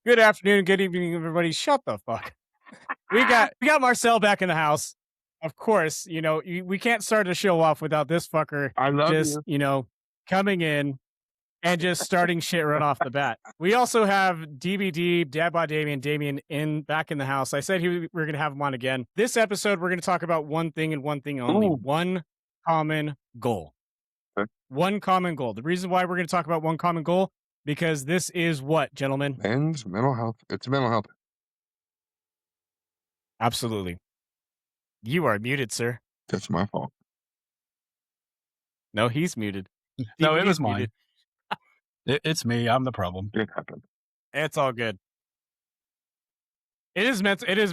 Good afternoon, good evening, everybody. Shut the fuck. We got Marcel back in the house. Of course, we can't start the show off without this fucker I love just, you. coming in and just starting shit right off the bat. We also have DBD, Dad by Damien in back in the house. I said we're gonna have him on again. This episode, we're gonna talk about one thing and one thing only: Ooh. one common goal. Okay. One common goal. The reason why we're gonna talk about one common goal, because this is what, gentlemen? Men's mental health. It's mental health. Absolutely. You are muted, sir. That's my fault. No, he's muted. No, it DVD's was muted. mine. It's me. I'm the problem. It happened. It's all good. It is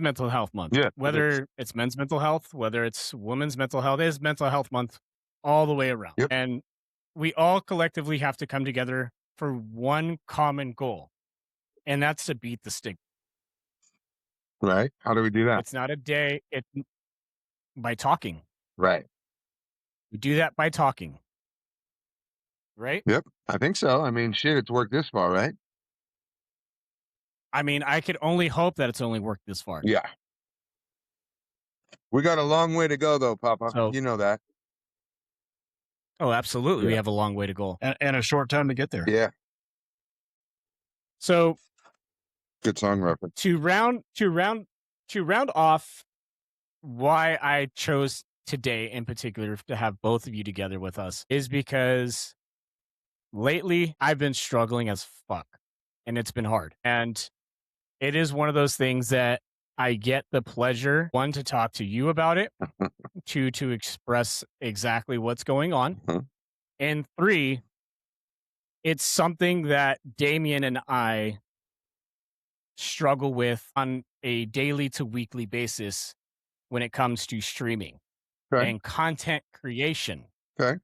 mental health month. Yeah, Whether it's men's mental health, whether it's women's mental health, it is mental health month all the way around. Yep. And we all collectively have to come together for one common goal. And that's to beat the stigma. Right. How do we do that? It's not a day, it's by talking. Right. We do that by talking. Right? Yep. I think so. I mean, shit, it's worked this far, right? I mean, I could only hope that it's only worked this far. Yeah. We got a long way to go, though, Papa. So- you know that. Oh, absolutely. Yeah. We have a long way to go. And a short time to get there. Yeah. So Good song reference. to round off why I chose today in particular to have both of you together with us is because lately I've been struggling as fuck and it's been hard. And it is one of those things that I get the pleasure, one, to talk to you about it, two, to express exactly what's going on, Mhm. and three, it's something that Damien and I struggle with on a daily to weekly basis when it comes to streaming Okay. and content creation. Okay.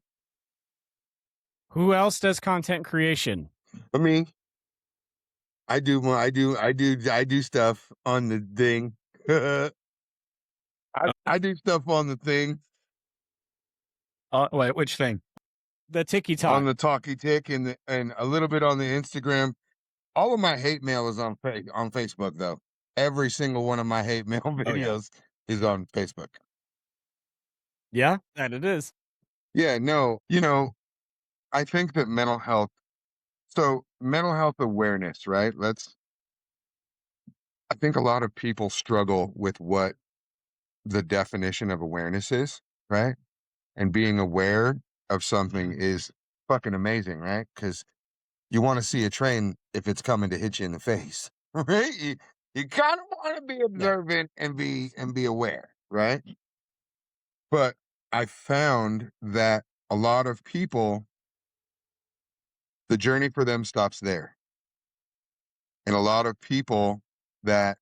Who else does content creation? I mean, I do stuff on the thing. I do stuff on the thing, Wait, which thing? The Tiki on Talk. the talkie tick, and a little bit on the Instagram. All of my hate mail is on Facebook, though. Every single one of my hate mail videos is on Facebook. Yeah, that it is. Yeah, no, I think that mental health awareness, right? I think a lot of people struggle with what the definition of awareness is, right? And being aware of something is fucking amazing, right? Because you want to see a train if it's coming to hit you in the face, right? You kind of want to be observant and be aware, right? But I found that a lot of people, the journey for them stops there. And a lot of people that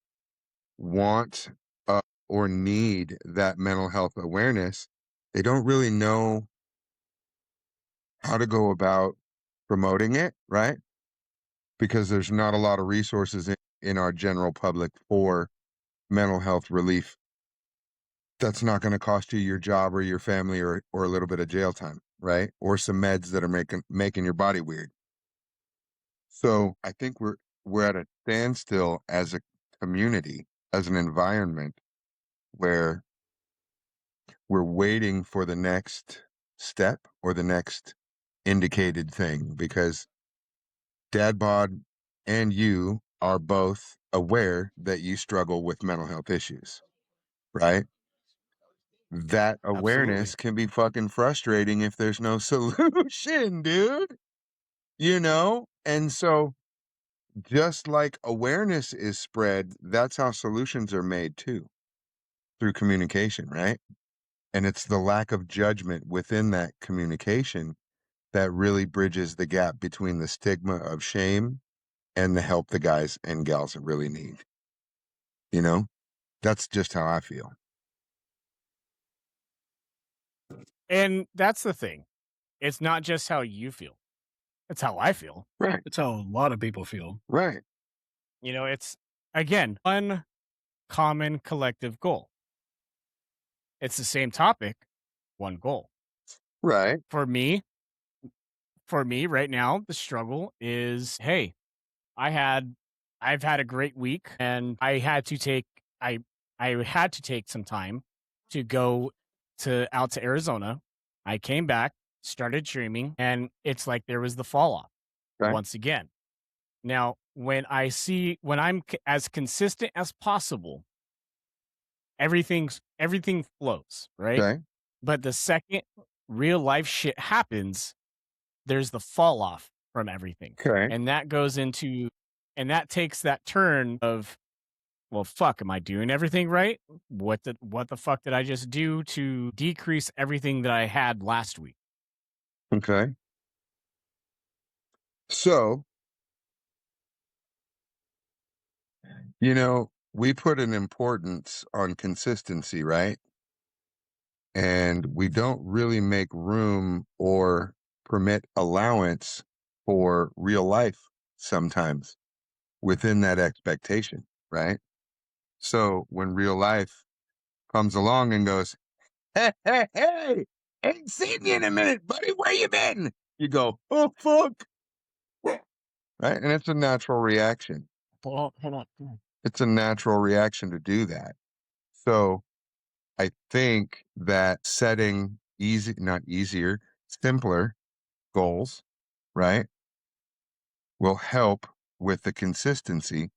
want or need that mental health awareness, they don't really know how to go about promoting it, right? Because there's not a lot of resources in our general public for mental health relief. That's not going to cost you your job or your family or a little bit of jail time, right? Or some meds that are making your body weird. So I think we're at a standstill as a community, as an environment, where we're waiting for the next step or the next indicated thing, because Dad Bod and you are both aware that you struggle with mental health issues, right? That awareness can be fucking frustrating if there's no solution, dude. And so just like awareness is spread, that's how solutions are made too, through communication, right? And it's the lack of judgment within that communication that really bridges the gap between the stigma of shame and the help the guys and gals really need. That's just how I feel. And that's the thing. It's not just how you feel. It's how I feel. Right. It's how a lot of people feel. Right. It's, again, one common collective goal. It's the same topic, one goal. Right. For me right now, the struggle is, hey, I had I've had a great week, and I I had to take some time to go to out to Arizona. I came back, started streaming, and it's like there was the fall off Okay. once again. Now, when I'm as consistent as possible, everything flows, right? Okay. But the second real life shit happens, there's the fall off from everything. Okay. And that goes into and that takes that turn of, well, fuck, am I doing everything right? What the fuck did I just do to decrease everything that I had last week? Okay. So, we put an importance on consistency, right? And we don't really make room or permit allowance for real life sometimes within that expectation, right? So when real life comes along and goes, hey, hey, hey, ain't seen you in a minute, buddy, where you been? You go, oh, fuck. Right? And it's a natural reaction. Well, hold on. It's a natural reaction to do that. So I think that setting not easier, simpler goals, right, will help with the consistency,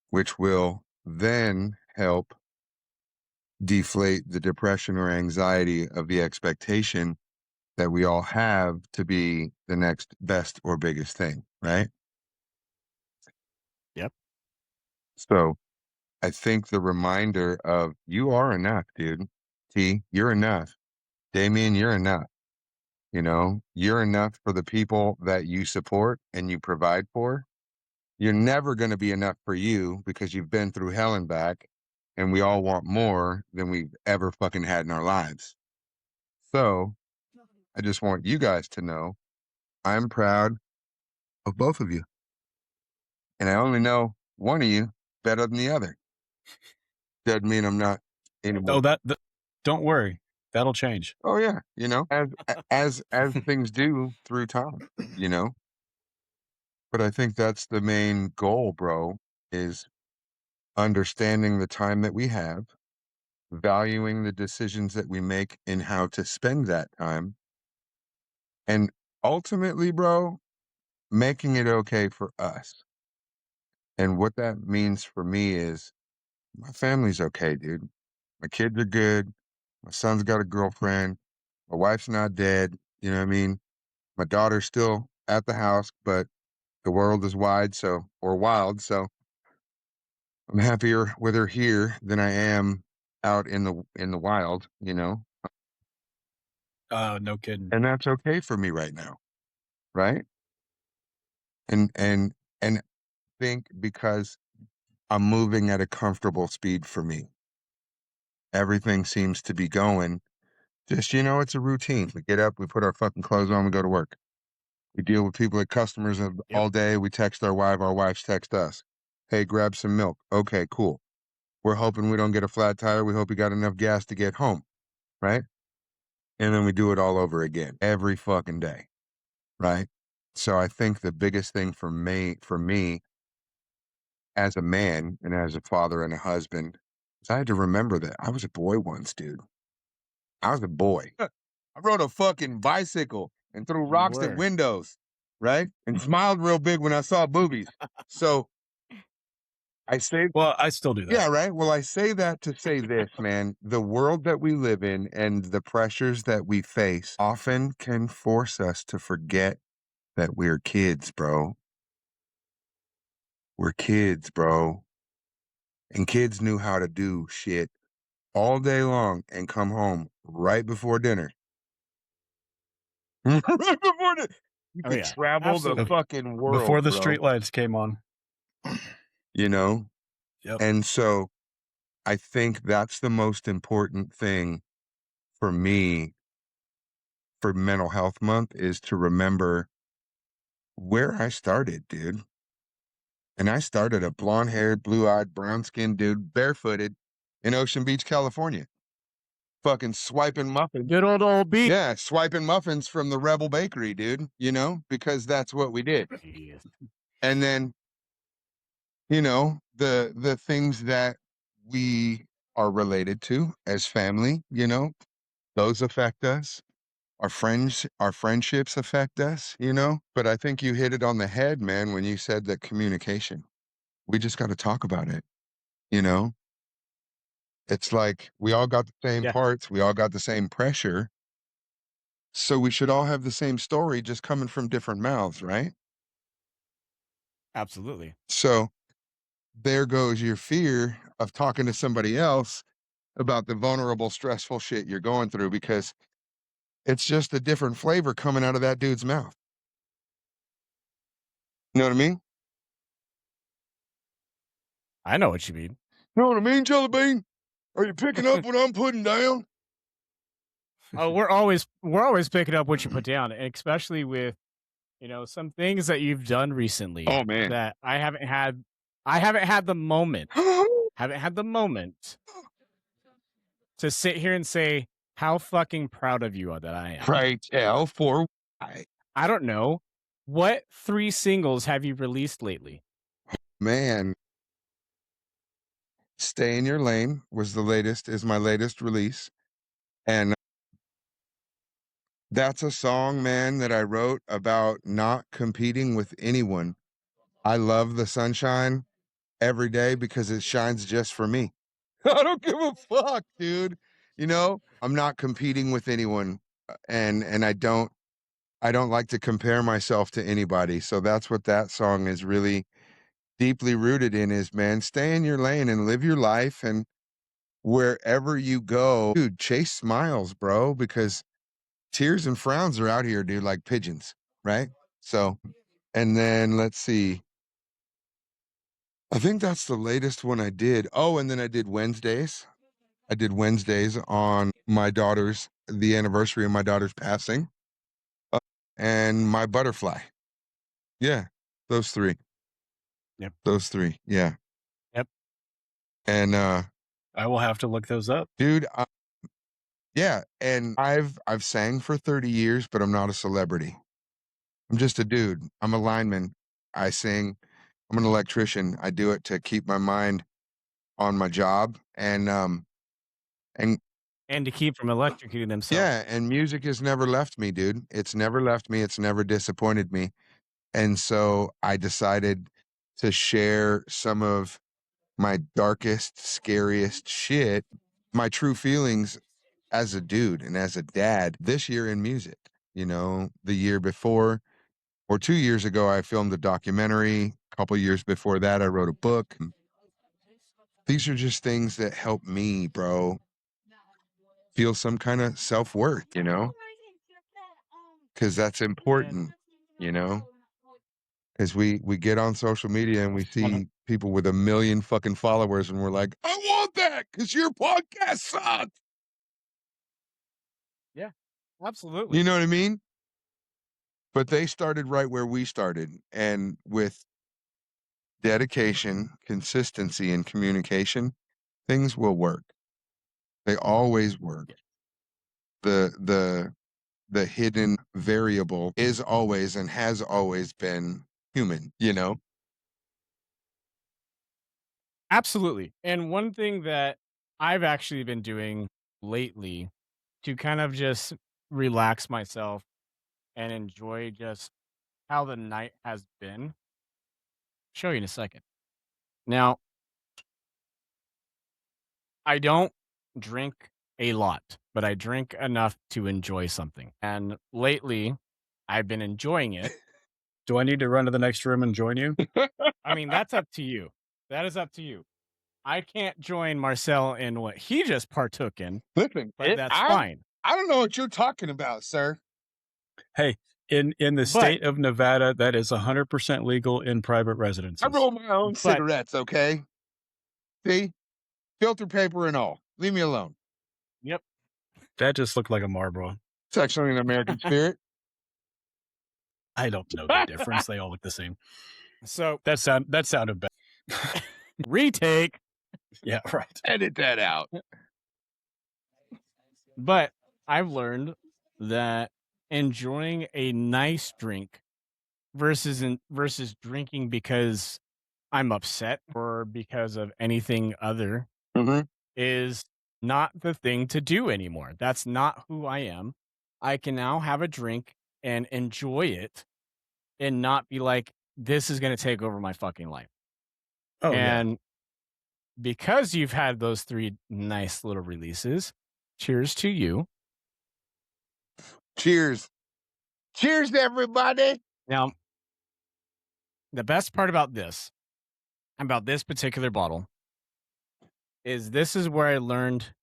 which will then help deflate the depression or anxiety of the expectation that we all have to be the next best or biggest thing, right? Yep. So I think the reminder of you are enough, dude. T, you're enough. Damien, you're enough. You're enough for the people that you support and you provide for. You're never going to be enough for you because you've been through hell and back, and we all want more than we've ever fucking had in our lives. So I just want you guys to know I'm proud of both of you. And I only know one of you better than the other. Doesn't mean I'm not anymore. Oh, don't worry. That'll change. Oh yeah, as things do through time, you know. But I think that's the main goal, bro, is understanding the time that we have, valuing the decisions that we make and how to spend that time, and ultimately, bro, making it okay for us. And what that means for me is my family's okay, dude. My kids are good. My son's got a girlfriend. My wife's not dead. You know what I mean? My daughter's still at the house, but the world is wild. So I'm happier with her here than I am out in the wild. No kidding. And that's okay for me right now, right? And think because I'm moving at a comfortable speed for me. Everything seems to be going just, it's a routine. We get up, we put our fucking clothes on, we go to work. We deal with people like customers Yep. all day. We text our wives text us. Hey, grab some milk. Okay, cool. We're hoping we don't get a flat tire. We hope you got enough gas to get home, right? And then we do it all over again every fucking day, right? So I think the biggest thing for me as a man and as a father and a husband is I had to remember that I was a boy once, dude. I was a boy. I rode a fucking bicycle and threw You rocks at were. windows, right? And smiled real big when I saw boobies. So I say, Well, I still do that. yeah, right. Well, I say that to say this, man. The world that we live in and the pressures that we face often can force us to forget that we're kids, bro. We're kids, bro. And kids knew how to do shit all day long and come home right before dinner. Right before dinner. You Oh could yeah. travel the Absolutely. fucking Before world, the bro. streetlights came on. You know? Yep. And so I think that's the most important thing for me for Mental Health Month is to remember where I started, dude. And I started a blonde-haired, blue-eyed, brown-skinned dude, barefooted in Ocean Beach, California. Fucking swiping muffins. Good old beat. Yeah, swiping muffins from the Rebel Bakery, dude, because that's what we did. Yes. And then the things that we are related to as family, those affect us. Our friendships affect us. But I think you hit it on the head, man, when you said that communication. We just got to talk about it, you know? It's like we all got the same Yeah, parts, we all got the same pressure. So we should all have the same story just coming from different mouths, right? absolutely. So there goes your fear of talking to somebody else about the vulnerable, stressful shit you're going through because it's just a different flavor coming out of that dude's mouth. You know what I mean? I know what you mean. You know what I mean, Jelly Bean? Are you picking up what I'm putting down? Oh, we're always picking up what you put down, and especially with some things that you've done recently Oh man. that I haven't had the moment, haven't had the moment to sit here and say how fucking proud of you are that I am. Right, L for I. I don't know. What 3 singles have you released lately? Man, Stay in Your Lane is my latest release. And that's a song, man, that I wrote about not competing with anyone. I love the sunshine every day because it shines just for me. I don't give a fuck, dude. I'm not competing with anyone and I don't like to compare myself to anybody. So that's what that song is really deeply rooted in is, man, stay in your lane and live your life and wherever you go, dude, chase smiles, bro, because tears and frowns are out here, dude, like pigeons, right? So, and then let's see. I think that's the latest one I did. Oh, and then I did Wednesdays. I did Wednesdays on the anniversary of my daughter's passing, uh, and my butterfly. Yeah, those three. Yep. Those three. Yeah. Yep. And I will have to look those up. dude, yeah, and I've sang for 30 years, but I'm not a celebrity. I'm just a dude. I'm a lineman. I sing. I'm an electrician. I do it to keep my mind on my job and And to keep from electrocuting themselves. yeah, and music has never left me, dude. It's never left me. It's never disappointed me. And so I decided to share some of my darkest, scariest shit, my true feelings as a dude and as a dad this year in music. The year before or 2 years ago, I filmed a documentary. A couple years before that, I wrote a book. These are just things that help me, bro, feel some kind of self worth, because that's And important, you know, because we get on social media and we One see people with a million fucking followers and we're like, I want that because your podcast sucks. yeah, You absolutely. know what I mean? But they started right where we started. And with dedication, consistency, and communication, things will work. They always work. The hidden variable is always and has always been human. Absolutely. And one thing that I've actually been doing lately to kind of just relax myself and enjoy just how the night has been, show you in a second. Now, I don't drink a lot, but I drink enough to enjoy something. And lately, I've been enjoying it. Do I need to run to the next room and join you? I mean, that's up to you. That is up to you. I can't join Marcel in what he just partook in, Listen, but that's I fine. don't know what you're talking about, sir. Hey, in the But state of Nevada, that is 100% legal in private I residences. roll my own But- cigarettes, okay? See? Filter paper and all. Leave me alone. yep. That just looked like a Marlboro. It's actually an American spirit. I don't know the difference. They all look the same. So That sounded bad. retake. Yeah, right. Edit that out. But I've learned that enjoying a nice drink versus drinking because I'm upset or because of anything other Mhm. is not the thing to do anymore. That's not who I am. I can now have a drink and enjoy it and not be like, this is going to take over my fucking life. Oh yeah. And because you've had those three nice little releases, cheers to you. Cheers. Cheers, everybody. Now, the best part about this particular bottle, is this is where I learned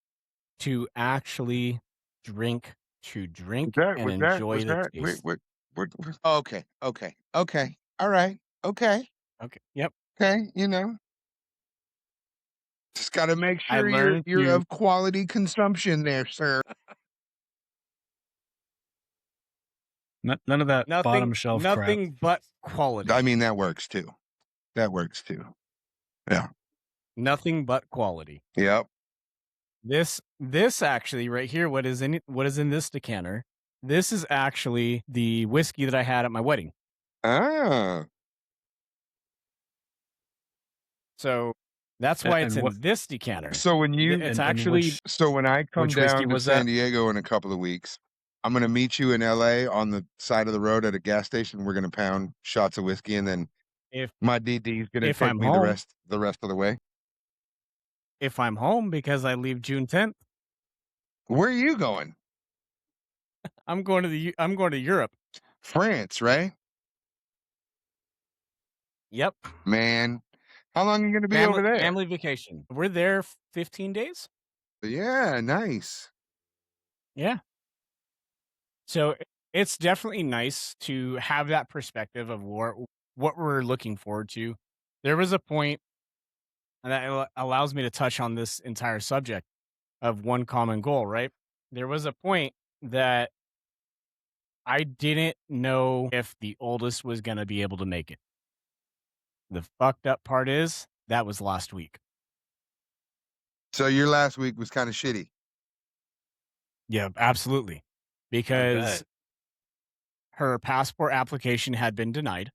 to actually drink to drink and enjoy Was the that? Wait, taste. what? Oh, okay, okay, okay. All right, okay, Okay. Yep. okay. You know, just got to make I sure learned you're to of quality consumption, there, sir. None of that bottom shelf crap. nothing but quality. I mean, that works too. That works too. Yeah. Nothing but quality. Yep. This actually right here, what is in this decanter? This is actually the whiskey that I had at my wedding. Ah. So that's why it's And what in this decanter. So when you, It's and actually so when I come which whiskey down to was San that? Diego in a couple of weeks, I'm gonna meet you in LA on the side of the road at a gas station. We're gonna pound shots of whiskey, and then if my DD is gonna if take I'm me home, the rest of the way. if I'm home because I leave June 10th, Where are you going? I'm going to Europe. France, right? Yep. Man, how long are you gonna be over there? Family vacation. We're there 15 days. Yeah, nice. Yeah. So it's definitely nice to have that perspective of what we're looking forward to. There was a point and that allows me to touch on this entire subject of one common goal, right? There was a point that I didn't know if the oldest was going to be able to make it. The fucked up part is that was last week. So your last week was kind of shitty. Yeah, absolutely. I Because bet. her passport application had been denied.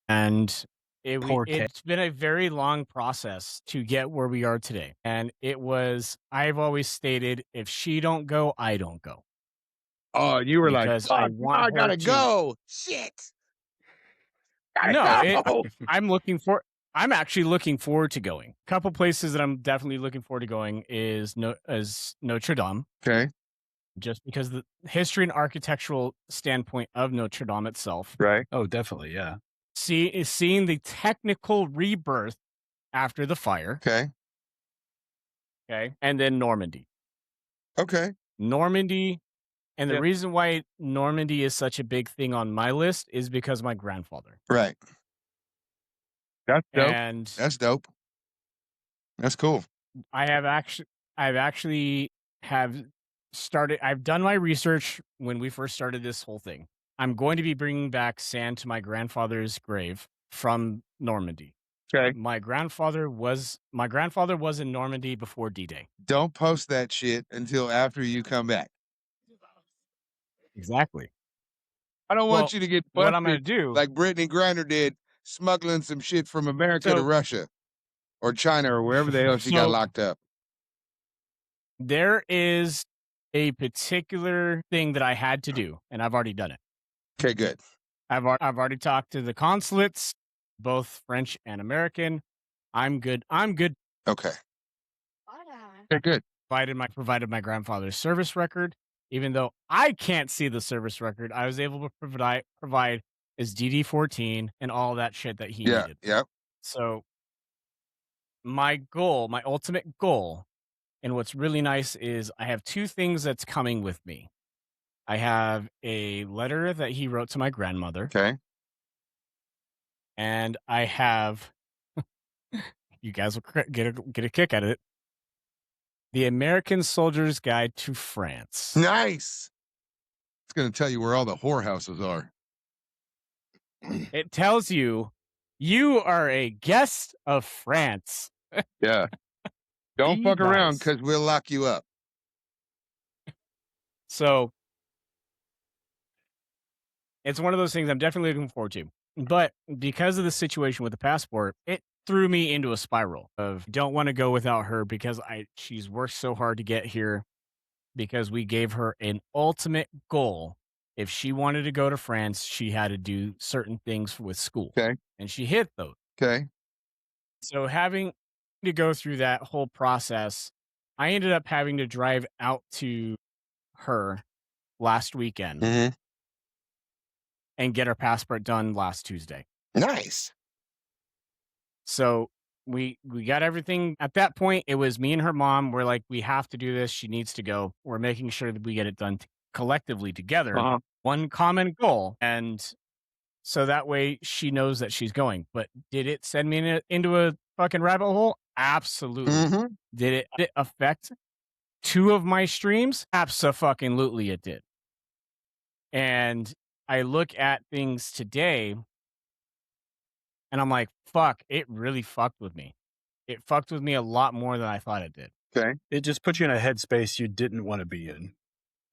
And Poor kid. it's been a very long process to get where we are today. And I've always stated, if she don't go, I don't go Oh, you were like, because I fuck, now want I her gotta to. go. Shit. No, Gotta go. I'm looking for, I'm actually looking forward to going. Couple places that I'm definitely looking forward to going is Notre Dame, Okay. just because the history and architectural standpoint of Notre Dame itself. Right. Oh, definitely, yeah. Seeing the technical rebirth after the fire. Okay. Okay. And then Normandy. Okay. Normandy. And the Yeah. reason why Normandy is such a big thing on my list is because of my grandfather. Right. That's dope. And That's dope. That's cool. I have actually, I've actually have started, I've done my research when we first started this whole thing. I'm going to be bringing back sand to my grandfather's grave from Normandy. Okay. My grandfather was in Normandy before D-Day. Don't post that shit until after you come back. Exactly. I don't Well, want you to get what I'm going to busted do, like Brittany Griner did, smuggling some shit from America to so Russia or China or wherever the hell she got so locked up. there is a particular thing that I had to do, and I've already done it. Okay, good. I've already talked to the consulates, both French and American. I'm good. I'm good. Okay. Okay, good. Provided my grandfather's service record. Even though I can't see the service record, I was able to provide his DD-14 and all that shit that he Yeah. needed. Yep. So my ultimate goal, and what's really nice is I have two things that's coming with me. I have a letter that he wrote to my grandmother, Okay. and I have you guys will get a kick out of it. The American Soldier's Guide to France. Nice. It's going to tell you where all the whorehouses are. It tells you you are a guest of France. Yeah. Don't Be fuck around nice. because we'll lock you up. So it's one of those things I'm definitely looking forward to. But because of the situation with the passport, it threw me into a spiral of don't want to go without her because she's worked so hard to get here because we gave her an ultimate goal. If she wanted to go to France, she had to do certain things with school, Okay. and she hit those. Okay. So having to go through that whole process, I ended up having to drive out to her last weekend Mm-hmm. and get her passport done last Tuesday. Nice. So we got everything. At that point, it was me and her mom. We're like, we have to do this. She needs to go. We're making sure that we get it done collectively together. Uh-huh. One common goal, and so that way she knows that she's going. But did it send me into a fucking rabbit hole? Absolutely. Mm-hmm. Did it affect two of my streams? Absolutely, it did. And I look at things today and I'm like, fuck, it really fucked with me. It fucked with me a lot more than I thought it did. Okay. It just put you in a headspace you didn't want to be in.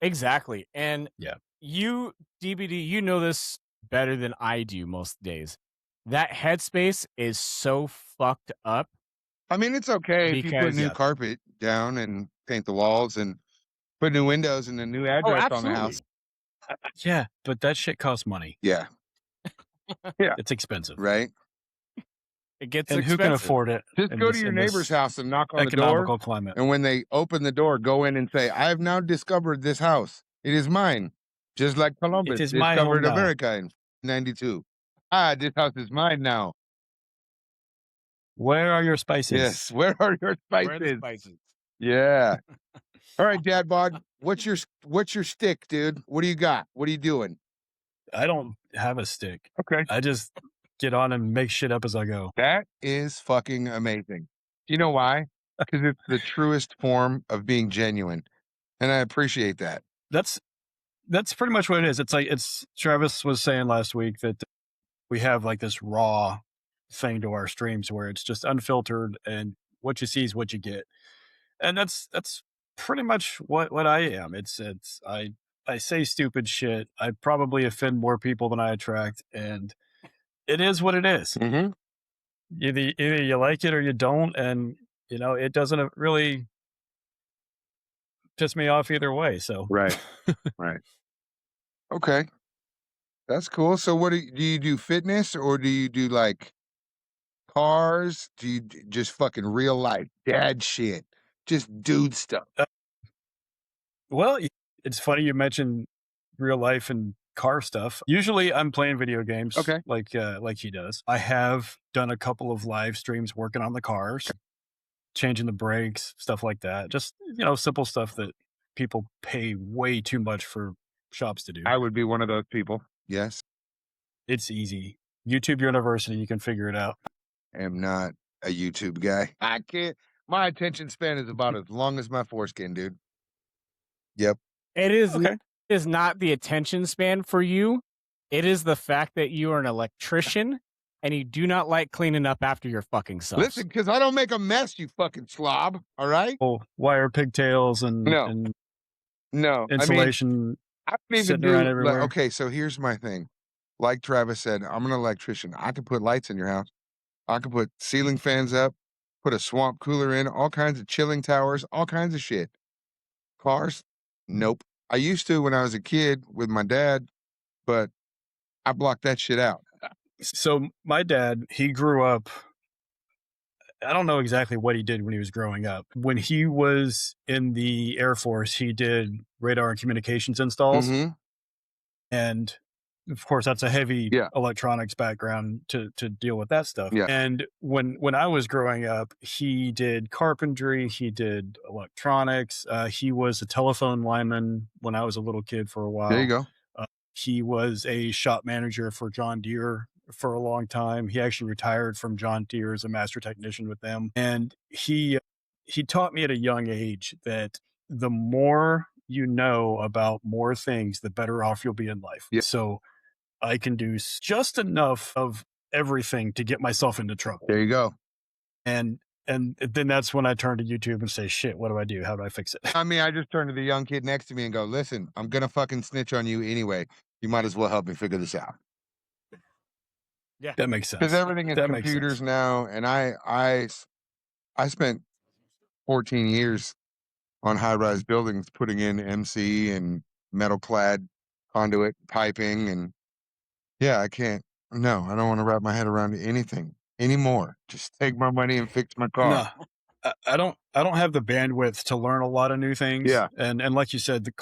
Exactly. And Yeah. you, DBD, you know this better than I do most days. That headspace is so fucked up I mean, it's okay if you put because, new Yeah. carpet down and paint the walls and put new windows and a new oh, address on the absolutely. house. Yeah, but that shit costs money. Yeah. Yeah. It's expensive. Right. It gets And who can expensive. afford it? Just in go to this- your in this neighbor's house and knock on the door. economical climate. And when they open the door, go in and say, I have now discovered this house. It is mine. Just like Columbus It is my home discovered now. America in 92. Ah, this house is mine now. Where are your spices? Yes. Where are your Where are the spices? spices? Yeah. All right, Dad Bod. What's your stick, dude? What do you got? What are you doing? I don't have a stick. Okay. I just get on and make shit up as I go. That is fucking amazing. Do you know why? Because it's the truest form of being genuine. And I appreciate that. That's pretty much what it is. It's like Travis was saying last week that we have like this raw thing to our streams where it's just unfiltered and what you see is what you get. And that's pretty much what I am. It's I say stupid shit. I probably offend more people than I attract, and it is what it is. Mm-hmm. Either you like it or you don't, and it doesn't really piss me off either way. So Right. Right. Okay. That's cool. So what do you do fitness or do you do like cars? Do you just fucking real life dad shit? Just dude stuff. Well, it's funny you mentioned real life and car stuff. Usually I'm playing video games Okay. like he does. I have done a couple of live streams working on the cars, changing the brakes, stuff like that. Just, simple stuff that people pay way too much for shops to do. I would be one of those people. Yes. It's easy. YouTube University, you can figure it out. I am not a YouTube guy. I can't. My attention span is about as long as my foreskin, dude. Yep. It is, Okay. it is not the attention span for you. It is the fact that you are an electrician and you do not like cleaning up after your fucking self. Listen, because I don't make a mess, you fucking slob. All right. Oh, wire pigtails and, No. and No. insulation. I don't even sitting do. around Like, everywhere. okay, so here's my thing. Like Travis said, I'm an electrician. I can put lights in your house. I can put ceiling fans up, put a swamp cooler in, all kinds of chilling towers, all kinds of shit. Cars? Nope. I used to when I was a kid with my dad, but I blocked that shit out. So my dad, he grew up, I don't know exactly what he did when he was growing up. When he was in the Air Force, he did radar and communications installs. Mm-hmm. And of course, that's a heavy Yeah. electronics background to deal with that stuff. Yeah. And when I was growing up, he did carpentry, he did electronics. He was a telephone lineman when I was a little kid for a while. There you go. He was a shop manager for John Deere for a long time. He actually retired from John Deere as a master technician with them. And he taught me at a young age that the more you know about more things, the better off you'll be in life. Yeah. So I can do just enough of everything to get myself into trouble. There you go. And then that's when I turn to YouTube and say, shit, what do I do? How do I fix it? I mean, I just turn to the young kid next to me and go, listen, I'm going to fucking snitch on you anyway. You might as well help me figure this out. Yeah. That makes sense. because everything is That makes computers sense. now. And I spent 14 years on high-rise buildings putting in MC and metal-clad conduit piping, and yeah, I can't. No, I don't want to wrap my head around anything anymore. Just take my money and fix my car. No, I don't have the bandwidth to learn a lot of new things. Yeah. And like you said, the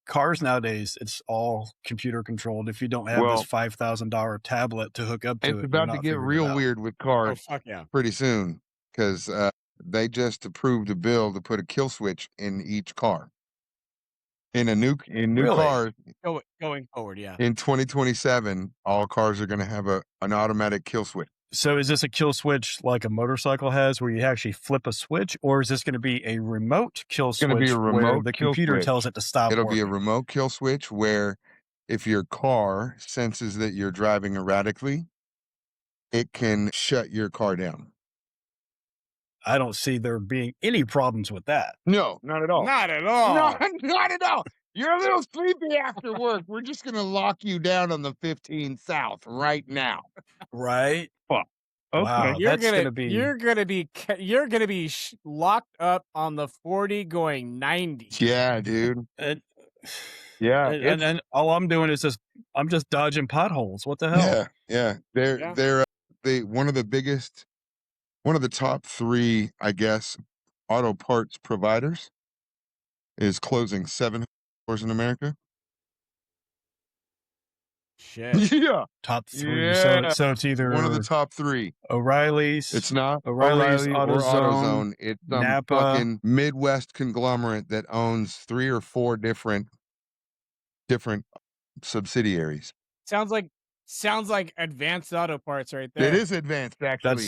cars nowadays, it's all computer controlled. If you don't have this Well, $5,000 tablet to hook up to it's it, you're about to not get figuring it real out. weird with Oh cars fuck yeah. pretty soon because they just approved a bill to put a kill switch in each car. In new Really? cars Going forward, yeah. in 2027, all cars are going to have an automatic kill switch. So is this a kill switch like a motorcycle has where you actually flip a switch, or is this going to be a remote kill It's going to be switch a where remote the kill computer switch. tells it to stop It'll be a working? remote kill switch where if your car senses that you're driving erratically, it can shut your car down. I don't see there being any problems with that. No, not at all. Not at all. Not at all. You're a little sleepy after work. We're just going to lock you down on the 15 South right now. Right? Fuck. Wow, You're that's gonna be you're gonna be locked up on the 40 going 90. Yeah, dude. and, Yeah. and all I'm doing is I'm just dodging potholes. What the hell? Yeah. Yeah. Yeah. They're one of the top 3, I guess, auto parts providers is closing 7 stores in America. Shit. Yeah. Top 3. Yeah. So it's either One of the top 3. O'Reilly's. It's not O'Reilly's, O'Reilly or AutoZone. It's some Napa. fucking Midwest conglomerate that owns 3 or 4 different subsidiaries. Sounds like advanced auto parts right there. It is advanced, actually.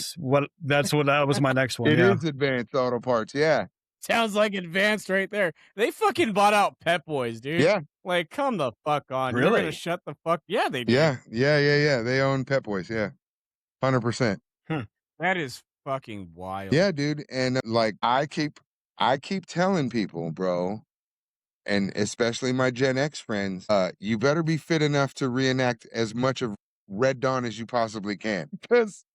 That was my next one. It Yeah. is advanced auto parts. Yeah. Sounds like advanced right there. They fucking bought out Pep Boys, dude. Yeah. Like, come the fuck on. You're Really? gonna shut the fuck. Yeah, they did. Yeah. They own Pep Boys. Yeah. 100%. That is fucking wild. Yeah, dude. And like I keep telling people, bro, and especially my Gen X friends, you better be fit enough to reenact as much of Red Dawn as you possibly can. Cause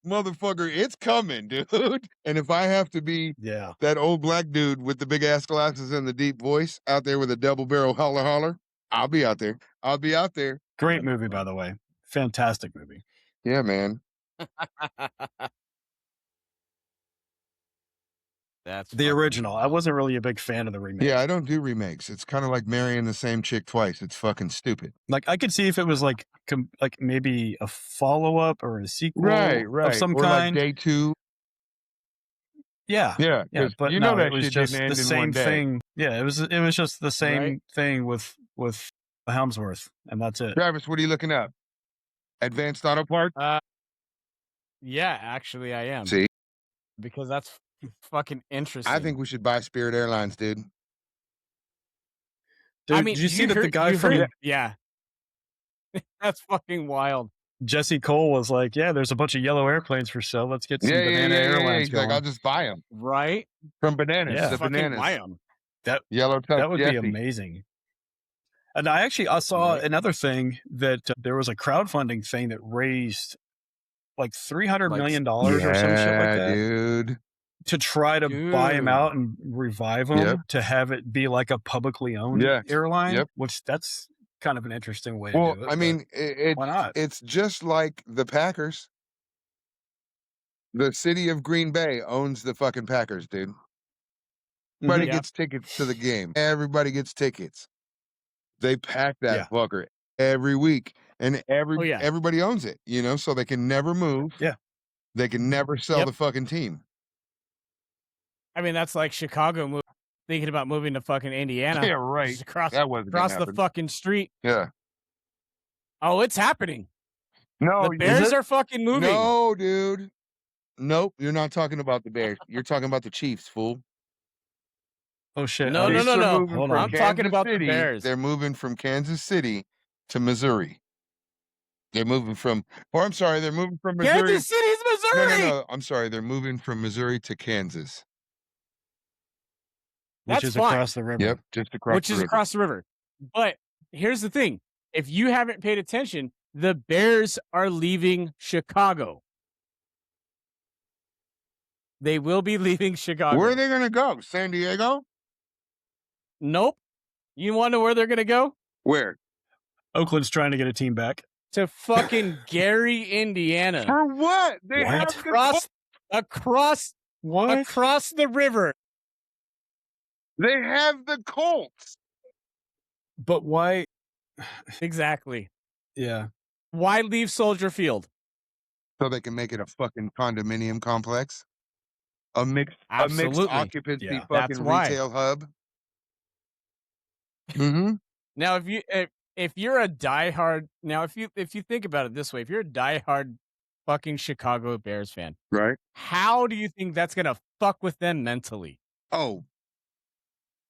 motherfucker, it's coming, dude. And if I have to be Yeah. that old black dude with the big ass glasses and the deep voice out there with a double barrel holler, I'll be out there. Great movie, by the way. Fantastic movie. Yeah, man. That's The fucking original. I wild. wasn't really a big fan of the remake. Yeah, I don't do remakes. It's kind of like marrying the same chick twice. It's fucking stupid. Like I could see if it was like maybe a follow up or a sequel Right. of some Or kind. like Day 2. Yeah. Yeah, Yeah, 'cause but you no, know that it was shit just didn't the end in same one day. thing. Yeah, it was just the same Right. thing with Helmsworth, and that's it. Travis, what are you looking up? Advanced auto parts? Yeah, actually, I am. See, Because that's fucking interesting. I think we should buy Spirit Airlines, dude. Dude, I mean, did you see that the heard- guy you from heard- yeah. That's fucking wild. Jesse Cole was like, "Yeah, there's a bunch of yellow airplanes for sale. Let's get some Banana Airlines He's going." like, I'll just buy them Right? from Bananas. Yeah. The Fucking Bananas. buy 'em. Yellow Tub That would Jesse. be amazing. And I saw Right. another thing that there was a crowdfunding thing that raised like $300 million or some shit like that dude. to try to buy him Dude. out and revive him Yep. to have it be like a publicly owned Yes. airline. Yep. Which that's kind of an interesting way to Well, do it. I mean, why not? it's just like the Packers. The city of Green Bay owns the fucking Packers, dude. Everybody Mhm. gets tickets to the game. Everybody gets tickets. They pack that Yeah. fucker every week, and yeah. everybody owns it, so they can never move. Yeah. They can never sell Yep. the fucking team. I mean, that's like Chicago thinking about moving to fucking Indiana. Yeah, right. Just across That wasn't gonna across the happen. fucking street. Yeah. Oh, it's happening. No, The Bears are fucking moving. No, dude. Nope, you're not talking about the Bears. You're talking about the Chiefs, fool. Oh shit! No, no, Chiefs no, are no. moving Hold from on. I'm talking Kansas about the City. Bears. They're moving from Kansas City to Missouri. They're moving from, I'm sorry, they're moving from Missouri. Kansas City's Missouri. No. I'm sorry, they're moving from Missouri to Kansas. Which That's is fine. across the river. Yep, just across Which the is river. across the river. But here's the thing: if you haven't paid attention, The Bears are leaving Chicago. They will be leaving Chicago. Where are they going to go? San Diego? Nope. You want to know where they're going to go? Where? Oakland's trying to get a team back. To fucking Gary, Indiana. For what? They have Across the river. They have the Colts. But why? Exactly. Yeah. Why leave Soldier Field? So they can make it a fucking condominium complex? A mixed Absolutely. occupancy Yeah. fucking That's why. retail hub? Mm-hmm. Now, if you're a diehard, if you think about it this way, if you're a diehard fucking Chicago Bears fan, Right. how do you think that's gonna fuck with them mentally? Oh.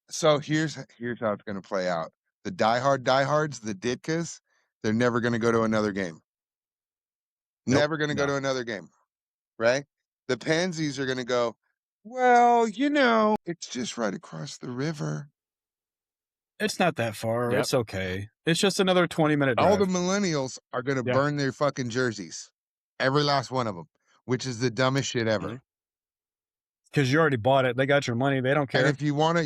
So here's how it's gonna play out. The diehards, the Ditkas, they're never gonna go to another game. Nope. Never gonna go No. to another game. Right? The pansies are gonna go, well, it's just right across the river. It's not that far. Yep. It's okay. It's just another 20-minute drive. All the millennials are gonna burn their fucking jerseys. Every last one of them, which is the dumbest shit ever. Mhm. Because you already bought it. They got your money. They don't care. And if you want to,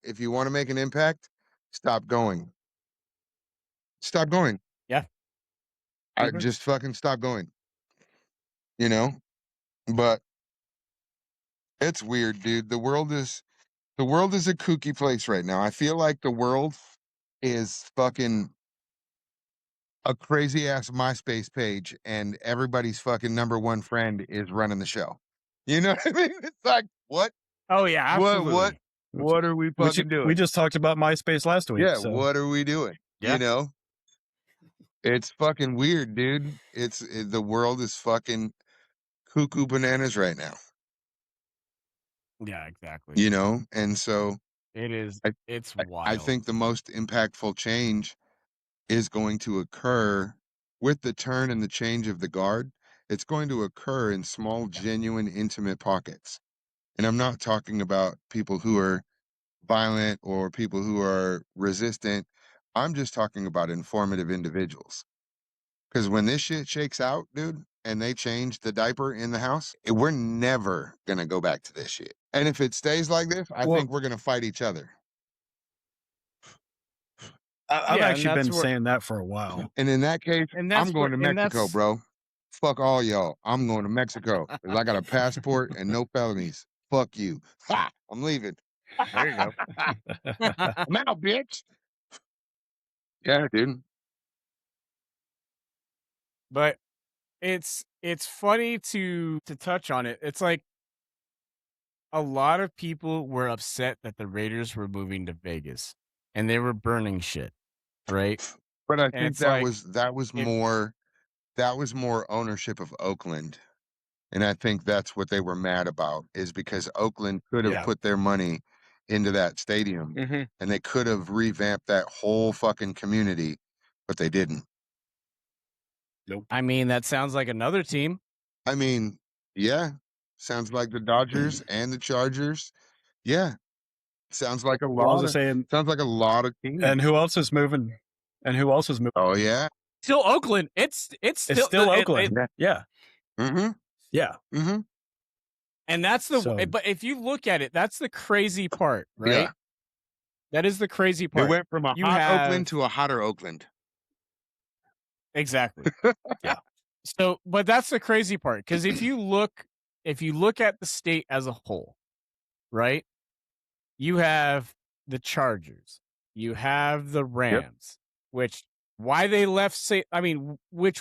if you want to make an impact, stop going. Stop going. Yeah. I Mhm. just fucking stop going. But it's weird, dude. The world is a kooky place right now. I feel like the world is fucking a crazy ass MySpace page, and everybody's fucking number one friend is running the show. You know what I mean? It's like, what? Oh yeah, absolutely. What are we fucking doing? We just talked about MySpace last week. Yeah, so. what are we doing? Yeah. It's fucking weird, dude. The world is fucking cuckoo bananas right now. Yeah, exactly. And so It is. It's wild. I think the most impactful change is going to occur with the turn and the change of the guard. It's going to occur in small, genuine, intimate pockets. And I'm not talking about people who are violent or people who are resistant. I'm just talking about informative individuals. Because when this shit shakes out, dude, and they change the diaper in the house, we're never going to go back to this shit. And if it stays like this, I think we're going to fight each other. I've Yeah, actually and been that's where- saying that for a while. And in that case, And that's I'm going to where- and Mexico, that's- bro. Fuck all y'all. I'm going to Mexico because I got a passport and no felonies. Fuck you. Ha! I'm leaving. There you go. I'm out, bitch. Yeah, dude. But it's funny to touch on it. It's like a lot of people were upset that the Raiders were moving to Vegas and they were burning shit, right? But I And think it's that like, was more ownership of Oakland. And I think that's what they were mad about, is because Oakland could have put their money into that stadium and they could have revamped that whole fucking community, but they didn't. Nope. I mean, that sounds like another team. I mean, yeah. Sounds like the Dodgers and the Chargers. Yeah. Sounds like a lot of teams. And who else is moving? Oh yeah. Still Oakland. It's still Oakland. Yeah. Mm-hmm. Yeah. Mm-hmm. And that's but if you look at it, that's the crazy part, right? Yeah. That is the crazy part. It went from a hot Oakland to a hotter Oakland. Exactly. Yeah. So, but that's the crazy part, because if you look at the state as a whole, right? You have the Chargers, you have the Rams, which why they left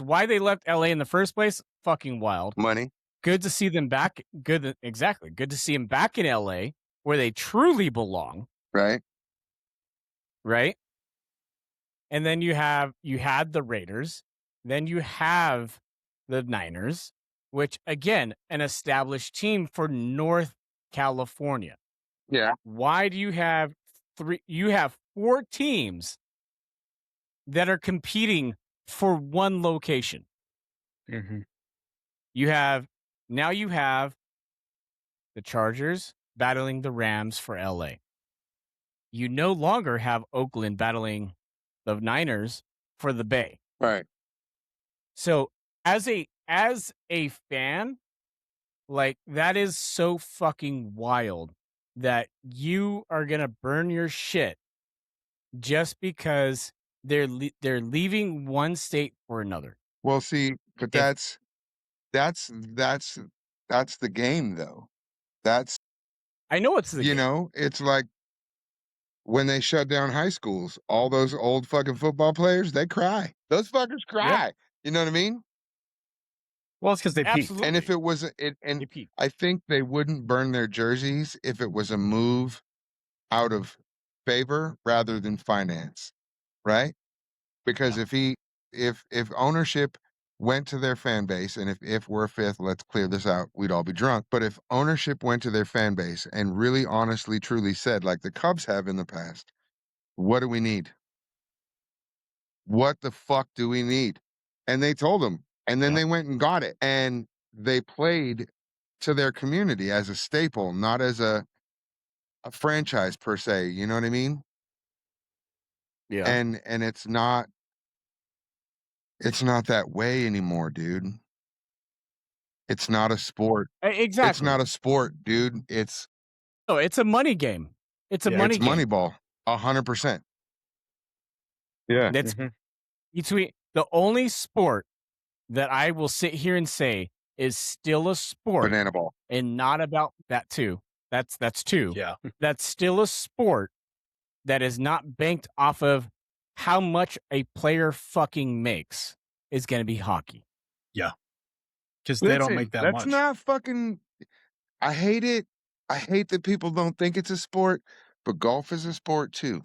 why they left LA in the first place, fucking wild. Money. Good to see them back. Good to see them back in LA where they truly belong. Right. Right. And then you had the Raiders, then you have the Niners, which again, an established team for North California. Yeah. Why do you have you have 4 teams that are competing for one location? Mm-hmm. You have the Chargers battling the Rams for LA. You no longer have Oakland battling the Niners for the Bay. Right. So as a fan, like that is so fucking wild that you are gonna burn your shit just because they're leaving one state for another. Well, see, but If that's that's the game though. That's I know it's the game. it's like when they shut down high schools, all those old fucking football players, they cry. Those fuckers Yep, cry. You know what I mean? Well, it's because they peaked. And if absolutely. it was and They peak. I think they wouldn't burn their jerseys if it was a move out of favor rather than finance, right? Because Yeah. if ownership went to their fan base, and if we're a fifth, let's clear this out, we'd all be drunk. But if ownership went to their fan base and really honestly, truly said, like the Cubs have in the past, what do we need? What the fuck do we need? And they told them, and then Yeah. they went and got it. And they played to their community as a staple, not as a franchise per se. You know what I mean? Yeah. And it's not that way anymore, dude. It's not a sport. It's Exactly. not a sport, dude. No, it's a money game. It's a Yeah. money It's game. Moneyball, 100%. Yeah, That's Mhm. between the only sport that I will sit here and say is still a sport banana ball. and not about that too. That's two. Yeah. That's still a sport that is not banked off of how much a player fucking makes is going to be hockey. Because they don't Listen, make that that's much. not fucking. I hate it. I hate that people don't think it's a sport, but golf is a sport too.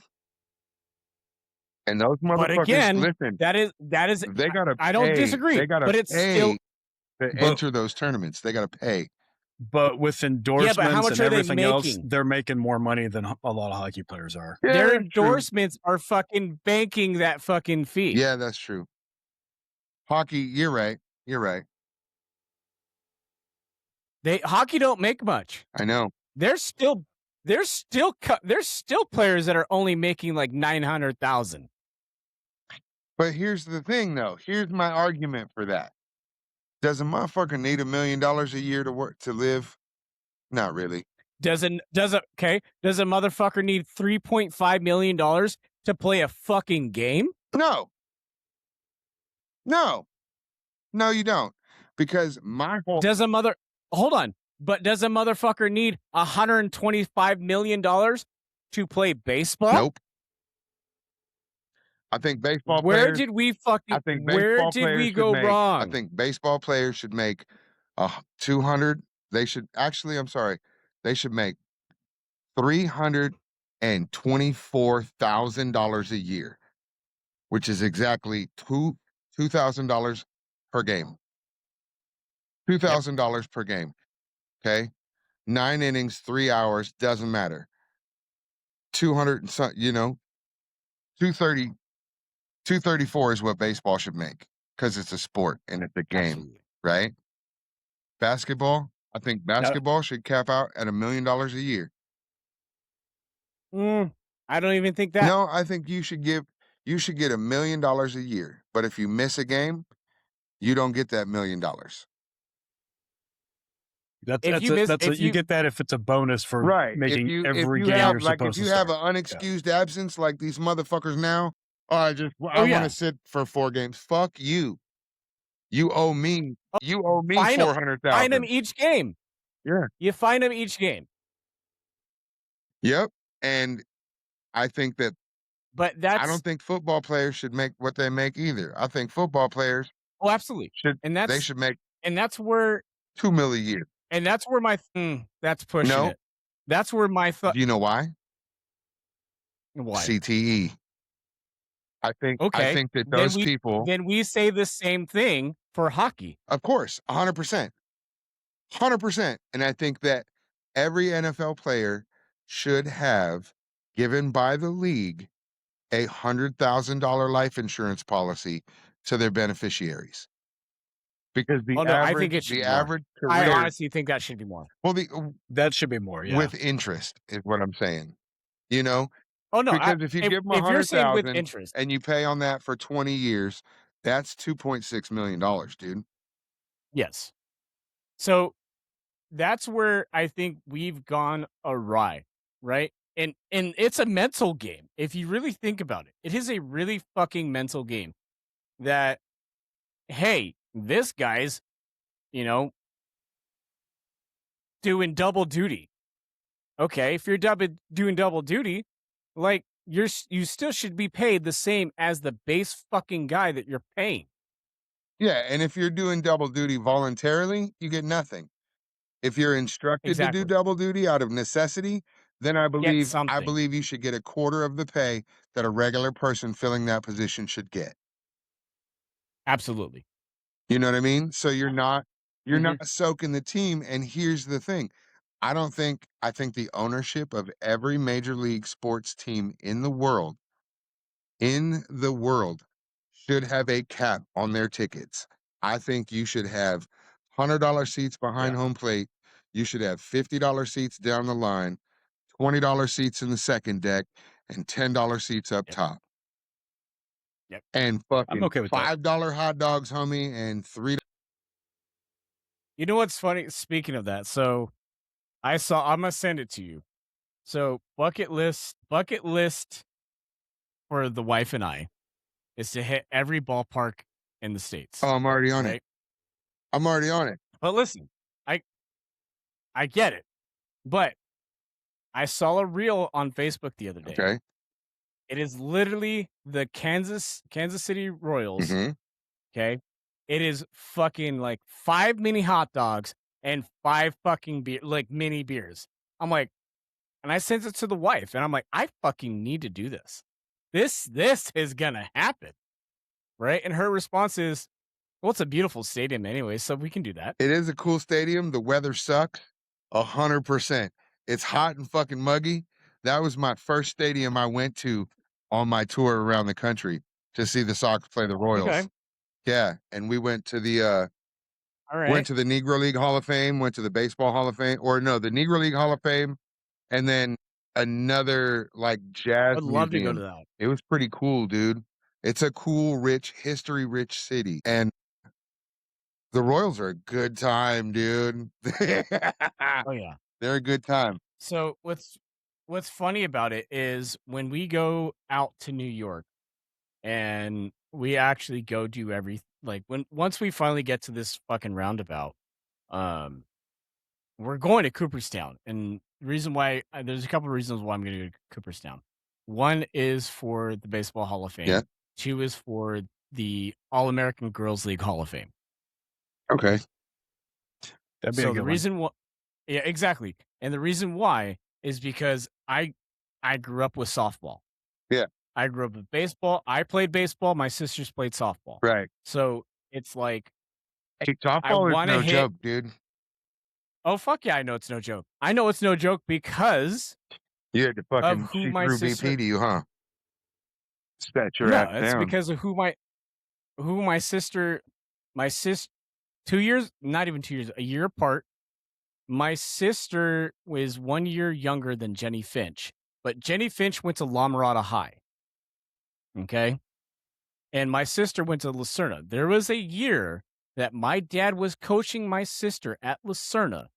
And those But motherfuckers, again, listen, that is they gotta I don't pay. disagree, They gotta but it's pay still to But enter those tournaments. They gotta pay. but with yeah, but how endorsements much and are they everything else, making? they're making more money than a lot of hockey players are. Yeah, Their that's true. endorsements are fucking banking that fucking fee. Yeah, that's true. Hockey, you're right. You're right. Hockey don't make much. I know. There's still players that are only making like 900,000. But here's the thing, though. Here's my argument for that. Does a motherfucker need $1 million a year to work to live? Not really. Does a motherfucker need $3.5 million to play a fucking game? No. No. No, you don't. Because my whole Hold on. But does a motherfucker need $125 million to play baseball? Nope. I think baseball Where players. did we go I wrong? think baseball players should make 200. They should actually. I'm sorry. They should make $324,000 a year, which is exactly $2,000 per game. Yep. $2,000 per game. Okay, 9 innings, 3 hours, doesn't matter. 200 and some, 230, 234 is what baseball should make because it's a sport and it's a game, Absolutely. right? Basketball, I think basketball should cap out at $1 million a year. I don't even think that. No, I think you should get $1 million a year. But if you miss a game, you don't get that $1 million. You get that if it's a bonus for making every game you're supposed to if you have start. an unexcused absence like these motherfuckers now, I want to sit for 4 games. Fuck you. You owe me. You owe me Fine 'em. Fine 400,000. them each game. Yeah. You fine them each game. Yep. And I think that But I don't think football players should make what they make either. I think football players absolutely. they should make that's where $2 million a year. And that's where that's pushing No. it. That's where my thought. Do you know why? Why? CTE. I think that those people. Then we say the same thing for hockey. Of course, 100%. 100%. And I think that every NFL player should have, given by the league, a $100,000 life insurance policy to their beneficiaries. Because I think it should be more. average career. I honestly think that should be more. Well, that should be more, yeah. With interest is what I'm saying. Oh no! Because if you give them if you're saying with interest, and you pay on that for 20 years, That's $2.6 million, dude. Yes. So that's where I think we've gone awry, right? And it's a mental game. If you really think about it, it is a really fucking mental game that, hey, this guy's, you know, doing double duty. Okay, if you're doing double duty, like you still should be paid the same as the base fucking guy that you're paying. Yeah, and if you're doing double duty voluntarily, you get nothing. If you're instructed to do Exactly. double duty out of necessity, then I Get believe I something. believe you should get a quarter of the pay that a regular person filling that position should get. Absolutely. You know what I mean? So you're Hmm. not soaking the team. And here's the thing. I think the ownership of every major league sports team in the world should have a cap on their tickets. I think you should have $100 seats behind Yeah. home plate. You should have $50 seats down the line, $20 seats in the second deck, and $10 seats up Yep. top. Yep. And I'm fucking okay with that. $5 hot dogs, homie, and $3. You know what's funny? Speaking of that, so I'm gonna send it to you. So bucket list for the wife and I is to hit every ballpark in the Oh, states, I'm already on it. right? I'm already on it. But listen, I I get it, but I saw a reel on Facebook the other day. Okay. It is literally the Kansas City Royals. Hmm. Okay, it is fucking like 5 mini hot dogs and 5 fucking mini beers. I'm like, and I sent it to the wife, and I'm like, I fucking need to do this. This is gonna happen, right? And her response is, well, it's a beautiful stadium anyway, so we can do that. It is a cool stadium. The weather sucks 100%. It's hot and fucking muggy. That was my first stadium I went to on my tour around the country to see the Sox play the Okay, Royals. Yeah, and all went right. to the Negro League Hall of Fame, went to the Baseball Hall of Fame, or no, the Negro League Hall of Fame, and then another like jazz I'd love to go to museum. that. It was pretty cool, dude. It's a cool, rich, history-rich city, and the Royals are a good time, dude. Oh yeah. They're a good time. So what's funny about it is when we go out to New York and we actually go do when once we finally get to this fucking roundabout, um, we're going to Cooperstown, and the reason why there's a couple of reasons why I'm going to go to Cooperstown. One is for the Baseball Hall of Yeah. Fame. Two is for the All American Girls League Hall of Fame. Okay. That'd be a So the good one. reason why, yeah, exactly, and the reason why is because I grew up with softball. Yeah. I grew up with baseball. I played baseball. My sisters played softball. Right. So it's like Hey, I softball is want to no hit. joke, dude. Oh fuck yeah! I know it's no joke. I know it's no joke because You had to of fucking who shoot my through sister. VP to you, huh? Sat your ass No, it's down. because of who my sister, my sis, 2 years, not even 2 years, a year apart. My sister was 1 year younger than Jenny Finch, but Jenny Finch went to La Mirada High. Okay. And my sister went to Lucerna. There was a year that my dad was coaching my sister at Lucerna,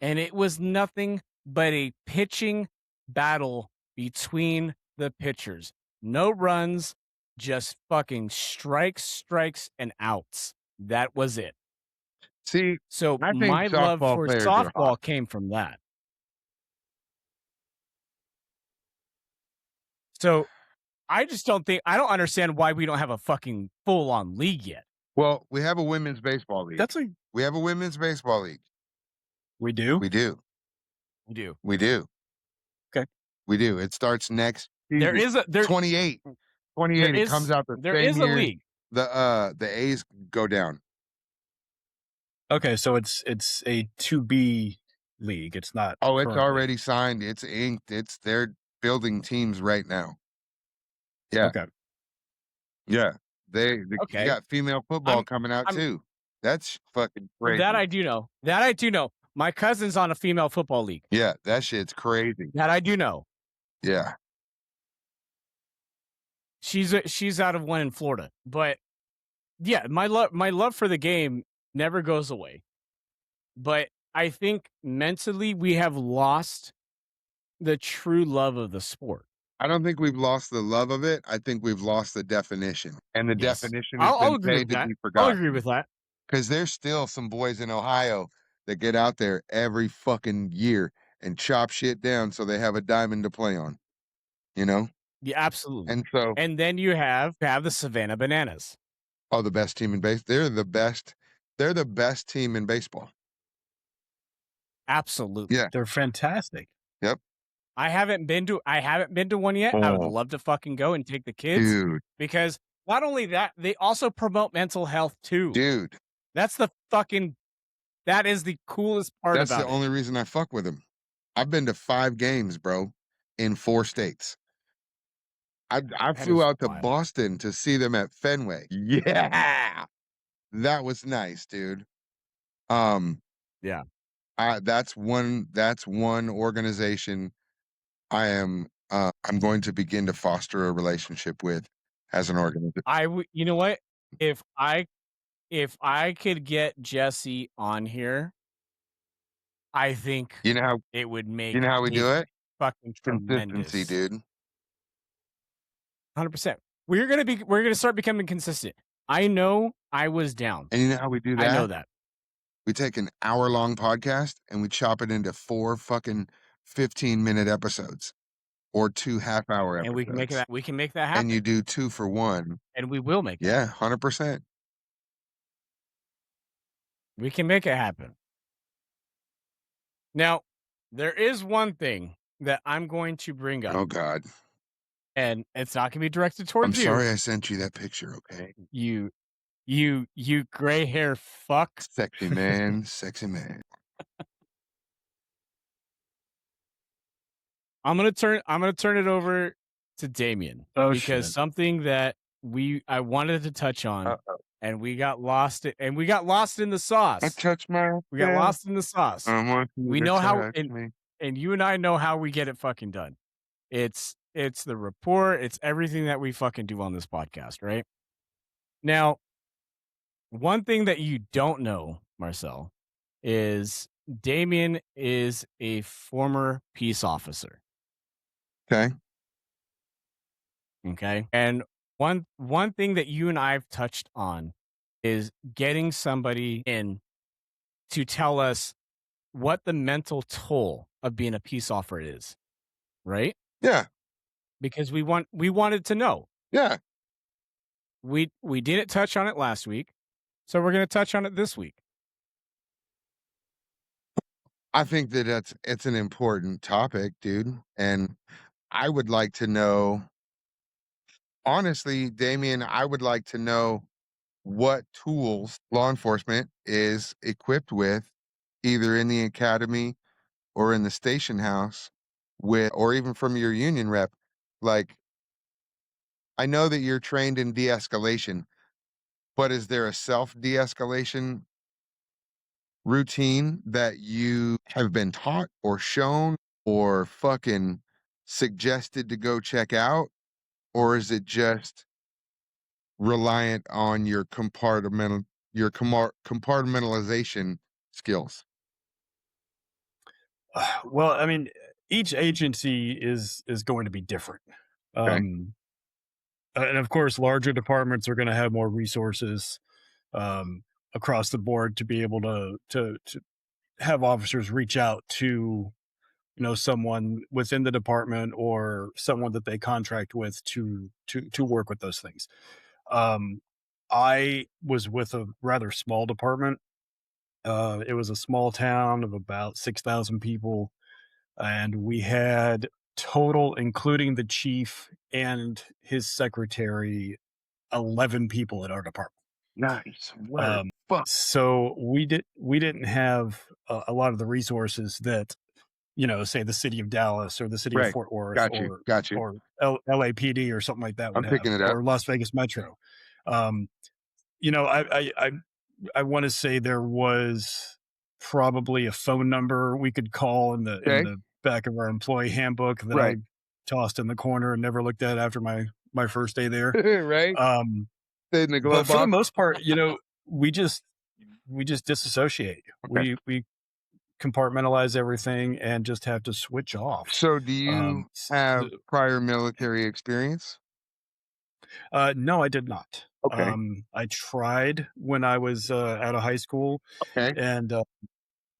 and it was nothing but a pitching battle between the pitchers. No runs, just fucking strikes, and outs. That was it. See, So I think my love softball for players are hot. softball came from that. So I don't understand why we don't have a fucking full on league yet. Well, we have a women's baseball league. That's like We have a women's baseball league. we do. We do. We do. We do. Okay. We do. It starts next There season. is a there 28. there 28. It comes is out the there same is a year league. the A's go down. Okay, so it's a 2B league. It's not. Oh, it's currently. already signed. It's inked. They're building teams right now. Yeah. Okay. Yeah. You Okay. got female football coming out I'm- too. That's fucking crazy. That I do know. That I do know. My cousin's on a female football league. Yeah, that shit's crazy. That I do know. Yeah. She's out of one in Florida. But Yeah, my love for the game never goes away. But I think mentally we have lost the true love of the sport. I don't think we've lost the love of it. I think we've lost the definition. And the Yes. definition has I'll been agree with paid to that. be I'll agree forgotten. with that. Because there's still some boys in Ohio that get out there every fucking year and chop shit down so they have a diamond to play on, you know? Yeah, absolutely. And so, And then you have the Savannah Bananas. oh, the best team in base. They're the best. They're the best team in baseball. Absolutely. Yeah. They're fantastic. Yep. I haven't been to one yet. I would Oh, love to fucking go and take the kids dude, because not only that, they also promote mental health too. dude. That is the coolest part That's the about it. only reason I fuck with him. I've been to 5 games, bro, in 4 states. I That flew is out to wild. Boston to see them at Fenway. Yeah. That was nice, dude. Um, Yeah. that's one organization I'm going to begin to foster a relationship with as an organization. You know what? If I could get Jesse on here, I think You know how it would you make know how we a do it? fucking Consistency, tremendous dude. 100%. We're gonna start becoming consistent. I know I was down. And you know how we do I know that? that. We take an hour-long podcast and we chop it into 4 fucking 15-minute episodes or 2 half-hour And episodes. we can make that And you happen. do 2 for 1. And we will make it Yeah, happen. 100%. We can make it happen. Now, there is one thing that I'm going to bring up, Oh god. and it's not gonna be directed I'm towards you. sorry I sent you that picture, okay? You gray hair fuck. Sexy man, sexy man. I'm gonna turn it over to Damien Oh because shit. something that I wanted to touch on Uh-oh. and we got lost in the I sauce. touch We got myself. lost in the sauce. I want you We to know how touch me. and you and I know how we get it fucking done. It's the report, it's everything that we fucking do on this podcast, right? Now, one thing that you don't know, Marcel, is Damien is a former peace officer. Okay. Okay. And one thing that you and I've touched on is getting somebody in to tell us what the mental toll of being a peace officer is, right? Yeah. Because we wanted to know. Yeah. We didn't touch on it last week, so we're going to touch on it this week. I think that it's an important topic, dude. And I would like to know, honestly, Damien, I would like to know what tools law enforcement is equipped with, either in the academy or in the station house, with, or even from your union rep. Like, I know that you're trained in de escalation, but is there a self de escalation routine that you have been taught or shown or fucking suggested to go check out? Or is it just reliant on your compartmentalization skills? Well, I mean, each agency is going to be different. Okay. Um, and of course, larger departments are going to have more resources um, across the board to be able to have officers reach out to someone within the department or someone that they contract with to work with those things. Um, I was with a rather small department. It was a small town of about 6,000 people, and we had total, including the chief and his secretary, 11 people in our department. Nice. Word. Um, Fuck. so we didn't have a lot of the resources that say the city of Dallas or the city of Right. Fort Worth Got you. Got you. or LAPD or something like that would I'm have, picking it up. or Las Vegas Metro. Um, I want to say there was probably a phone number we could call in Okay. the back of our employee handbook that I Right. tossed in the corner and never looked at after my first day there. Right. Um, Stayed in the glove But for the box. most part, we just disassociate. Okay. We compartmentalize everything and just have to switch off. So, do you have prior military experience? No, I did not. Okay. I tried when I was out of high school, Okay. and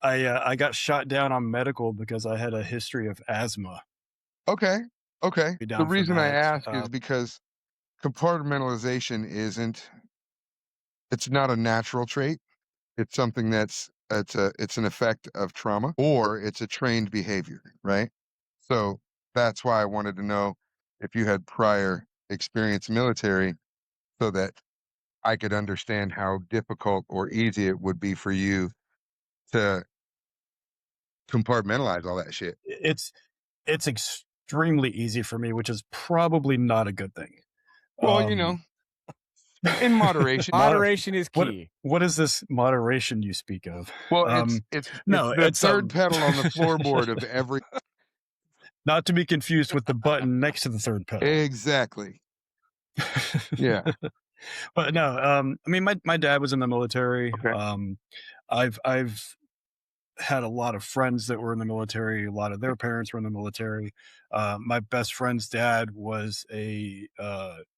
I got shot down on medical because I had a history of asthma. Okay. Okay. Be The down for reason I that. ask is because compartmentalization isn't, it's not a natural trait. It's something it's an effect of trauma or it's a trained behavior, right? So that's why I wanted to know if you had prior experience military so that I could understand how difficult or easy it would be for you to compartmentalize all that shit. It's extremely easy for me, which is probably not a good thing. Well, in moderation. Moderation is What key. what is this moderation you speak of? Well, it's No, the it's third pedal on the floorboard of every. not to be confused with the button next to the third pedal. Exactly. Yeah. But no, I mean, my dad was in the military. Okay. I've had a lot of friends that were in the military. A lot of their parents were in the military. My best friend's dad was a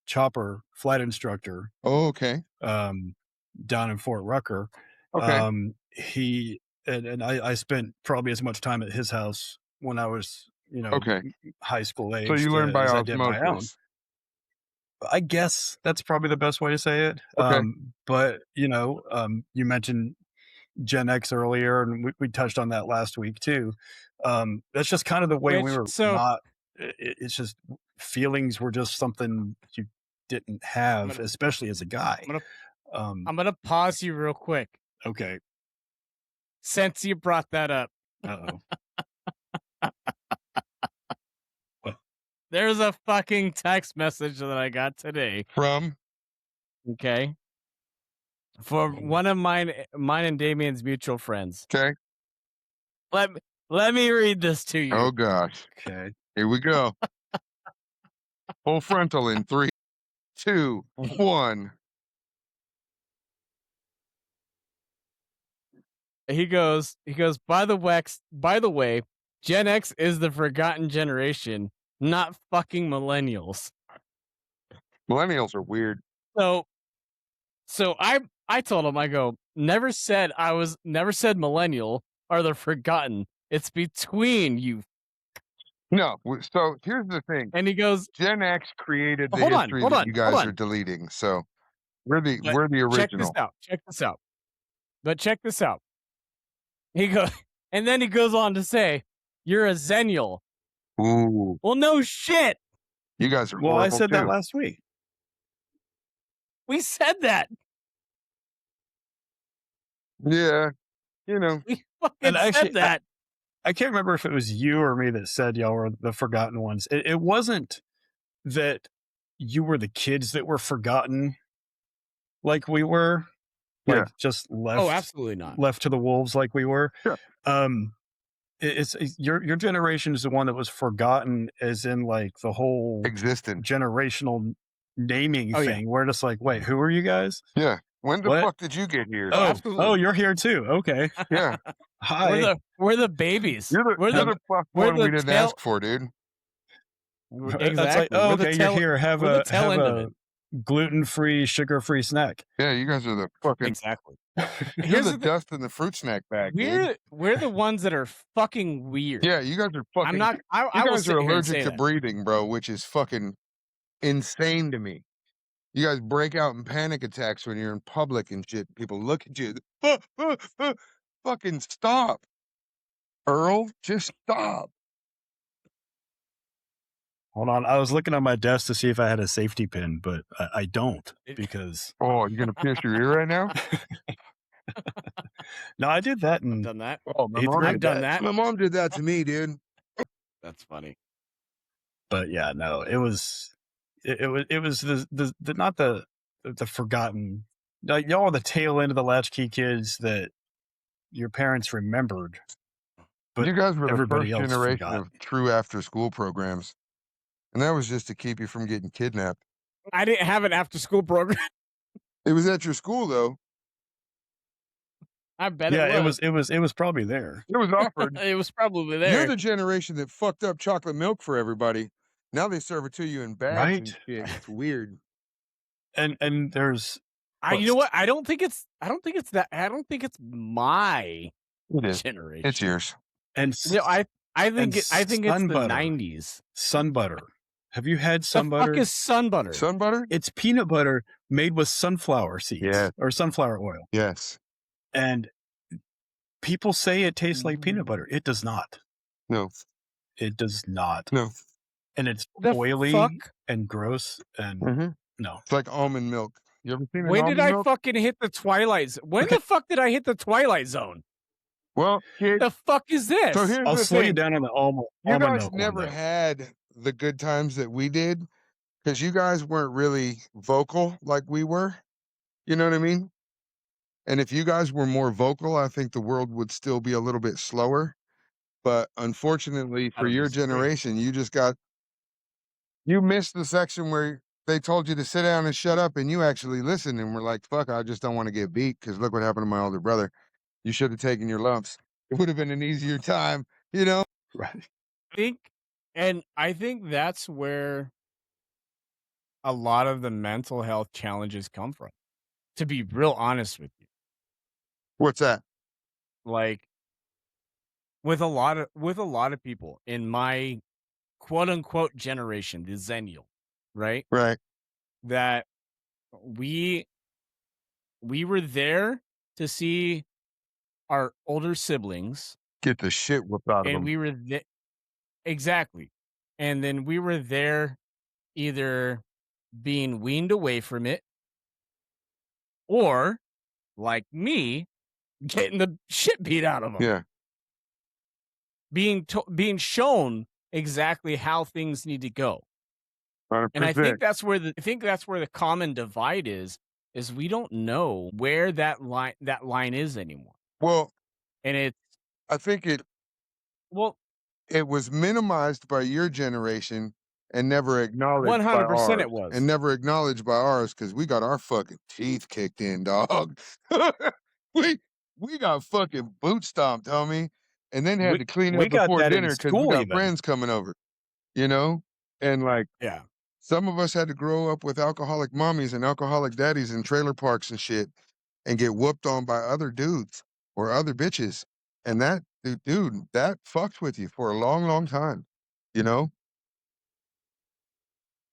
chopper flight instructor Oh, okay. down in Fort Rucker. Okay. He and I spent probably as much time at his house when I was, Okay. high school So age you learn by as I did my own. osmosis. I guess that's probably the best way to say it. Okay. But you mentioned Gen X earlier, and we touched on that last week too. That's just kind of the way we Which were so not. It's just feelings were just something you didn't have, gonna- especially as a guy. I'm gonna pause you real quick Okay. since you brought that up. Uh-oh. There's a fucking text message that I got today. From? Okay. For one of mine and Damien's mutual friends. Okay. Let me read this to you. Oh gosh. Okay. Here we go. Full frontal in 3, 2, 1. He goes, by the way, Gen X is the forgotten generation, not fucking millennials. Millennials are weird. So I told him, I go, never said millennial or the forgotten. It's between you. No. So here's the thing. And he goes, Gen X created the hold on, history hold that on, you hold guys on. are deleting. So we're the But original. Check this out. But check this out. He goes, and then he goes on to say, "You're a Zennial." Ooh. Well, no shit. You guys are Well, I horrible said that too. last week. We said that. Yeah. We fucking And actually, said that. I can't remember if it was you or me that said y'all were the forgotten ones. It wasn't that you were the kids that were forgotten, like we were, Yeah. like just left. Oh, absolutely not. Left to the wolves, like we were. Sure. It's your generation is the one that was forgotten, as in like the whole Existent. generational naming Oh, yeah. thing. Where it's like, wait, who are you guys? Yeah. When the What? fuck did you get here? Oh, absolutely. you're here too. Okay. Yeah. Hi. We're the babies. You're the fuck we're one we the didn't tail- ask for, dude. Exactly. That's like, oh, We're the okay, tail- you're here. Have we're the a tail end of it. gluten-free, sugar-free snack. Yeah, you guys are the fucking. Exactly. You're Here's the the thing. dust in the fruit snack bag, dude. We're the ones that are fucking weird. Yeah, you guys are fucking. I'm not. I You will guys sit are here and allergic say to that. breathing, bro, which is fucking insane to me. You guys break out in panic attacks when you're in public and shit. People look at you. Fucking stop. Earl, just stop. Hold on. I was looking on my desk to see if I had a safety pin, but I don't because. Oh, you're going to pierce your ear right now? No, I did that I've in done that. Oh, my eighth mom grade. I've done that. My mom did that to me, dude. That's funny. But yeah, no, it was the not the forgotten. Like, y'all are the tail end of the latchkey kids that your parents remembered. But you guys were the everybody first else generation forgot. of true after-school programs. And that was just to keep you from getting kidnapped. I didn't have an after school program. It was at your school though. I bet Yeah, it was. it was probably there. It was offered. It was probably You're there. the generation that fucked up chocolate milk for everybody. Now they serve it to you in bags and Right? shit. It's weird. And there's You know what? I don't think it's that. I don't think it's my It is. generation. It's yours. and You know, I think and I think it's sun the butter. 90s. Sun butter. Have you had The sun fuck butter? is sun butter? Sun butter? It's peanut butter made with sunflower seeds Yeah. or sunflower oil. Yes. And people say it tastes like peanut butter. It does not. No. It does not. No. And it's The oily fuck? and gross and Mm-hmm. no. It's like almond milk. You ever seen an When almond did I milk? fucking hit the Twilight Zone? When Okay. the fuck did I hit the Twilight Zone? Well, kid. The fuck is this? So here's I'll the slow you thing. down on the almond You guys milk one, never though. had the good times that we did because you guys weren't really vocal like we were. You know what I mean? And if you guys were more vocal, I think the world would still be a little bit slower. But unfortunately I for don't your disagree. generation, you missed the section where they told you to sit down and shut up and you actually listened and were like, fuck, I just don't want to get beat because look what happened to my older brother. You should have taken your lumps. It would have been an easier time, you know? Right. I think that's where a lot of the mental health challenges come from. To be real honest with you, What's that? like with a lot of people in my quote unquote generation, the Zennial, right? Right. That we were there to see our older siblings, Get the shit whooped out of and them. we were exactly, and then we were there either being weaned away from it, or like me, getting the shit beat out of them. Yeah. Being shown exactly how things need to go. 100%. And I think that's where the common divide is we don't know where that line is anymore. Well, And I think it was minimized by your generation and never acknowledged by 100% ours. it was. And never acknowledged by ours because we got our fucking teeth kicked in, dog. we got fucking boot stomped, homie. And then had to clean We up got before that in dinner because we school got even. friends coming over, you know? And like, yeah. some of us had to grow up with alcoholic mommies and alcoholic daddies in trailer parks and shit and get whooped on by other dudes or other bitches. And that, dude, that fucked with you for a long, long time, you know?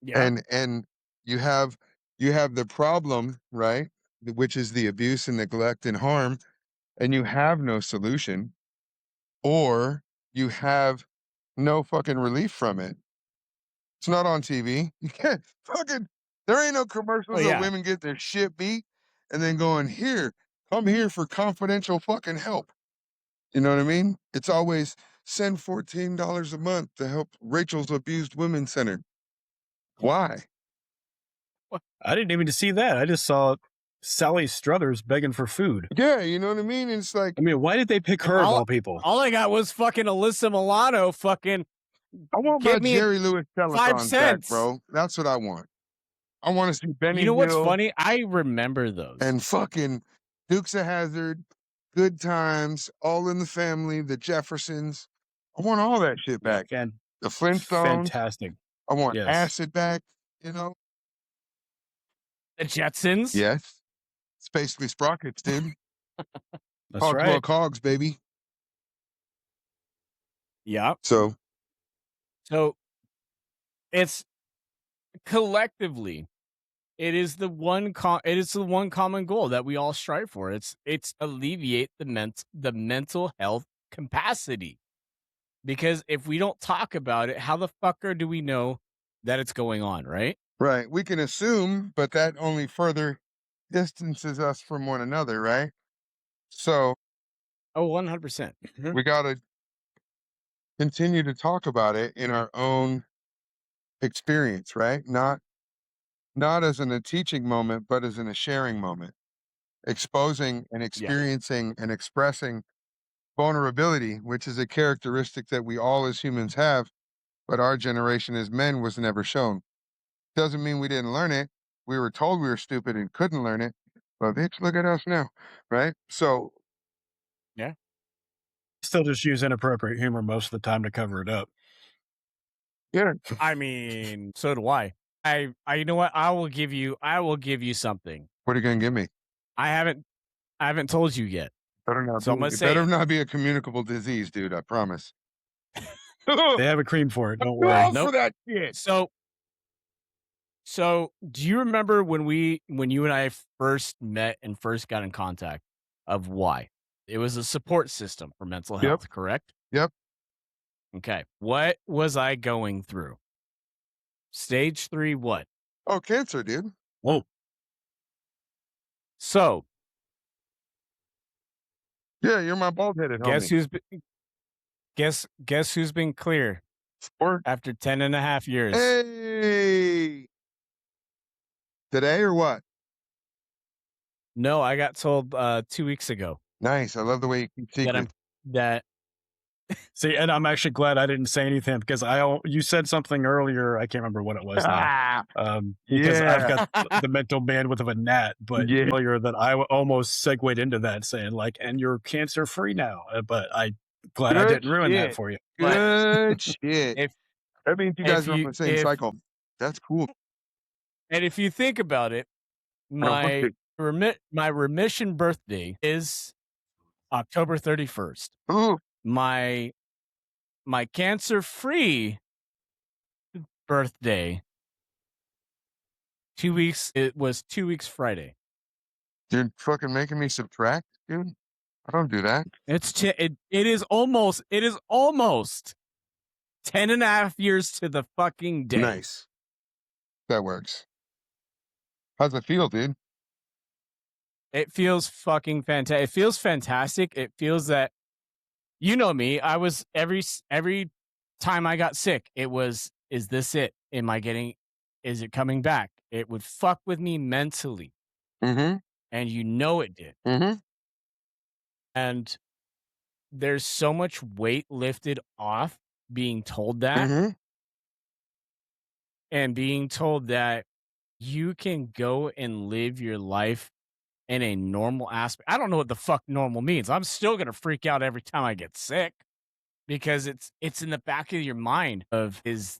Yeah. And you have the problem, right? Which is the abuse and neglect and harm, and you have no solution, or you have no fucking relief from it. It's not on TV. You can't fucking, there ain't no commercials of yeah. women get their shit beat and then going, here, come here for confidential fucking help. You know what I mean? It's always send $14 a month to help Rachel's Abused Women Center. Why? I didn't even see that. I just saw Sally Struthers begging for food. Yeah, you know what I mean? And it's like, I mean, why did they pick her of all people? All I got was fucking Alyssa Milano fucking I want my give me Jerry Lewis 5 telethons back, cents. bro. That's what I want. I want to see Benny You know what's Hill funny? I remember those. and fucking Dukes of Hazzard, Good Times, All in the Family, the Jeffersons. I want all that shit back. And The Flintstones. fantastic. I want Yes. Acid back, you know? The Jetsons. Yes. It's basically Sprockets, dude. That's Cogswell right. Cogs, baby. Yeah. So it's collectively, it is the one common goal that we all strive for. It's alleviate the mental health capacity. Because if we don't talk about it, how the fucker do we know that it's going on, right? right, we can assume, but that only further distances us from one another, right? So Oh, 100%. we got to continue to talk about it in our own experience, right? Not as in a teaching moment, but as in a sharing moment, exposing and experiencing and expressing vulnerability, which is a characteristic that we all as humans have, but our generation as men was never shown. Doesn't mean we didn't learn it. We were told we were stupid and couldn't learn it, Well, bitch, look at us now, right? So, Yeah. Still just use inappropriate humor most of the time to cover it up. yeah, I mean, so do I. You know what? I will give you something. what are you gonna give me? I haven't told you yet. So I'm gonna It say better it. not be a communicable disease, dude. I promise. They have a cream for it. Don't Too worry. old for Nope. that shit. So do you remember when you and I first met and first got in contact of why? It was a support system for mental Yep, health, correct? yep. Okay. What was I going through? Stage 3 what? Oh, cancer, dude. Whoa. So, Yeah, you're my bald headed guess homie. who's be- guess who's been clear Sport. after 10 and a half years? Hey, today or what? No, I got told 2 weeks ago Nice. I love the way you keep that I'm secrets. that See, and I'm actually glad I didn't say anything because you said something earlier. I can't remember what it was now. Because I've Yeah, got the mental bandwidth of a gnat, but yeah. earlier that I almost segued into that saying like, and you're cancer free now. But I glad I Good didn't ruin that shit. for you. but Good shit. if That means you guys if are on you the same if cycle. That's cool. and if you think about it, I don't want to. my remission birthday is October 31st. Ooh, My cancer free birthday 2 weeks it was 2 weeks Friday. you're fucking making me subtract, dude. I don't do that. It is almost 10 and a half years to the fucking day. Nice. That works. How's it feel, dude? It feels fucking fantastic. It feels fantastic. It feels that, you know me, I was every time I got sick, it was, is this it? Is it coming back? It would fuck with me mentally. Mm-hmm. And you know it did. Mm-hmm. And there's so much weight lifted off being told that, Mm-hmm. and being told that you can go and live your life in a normal aspect. I don't know what the fuck normal means. I'm still gonna freak out every time I get sick because it's in the back of your mind of, is,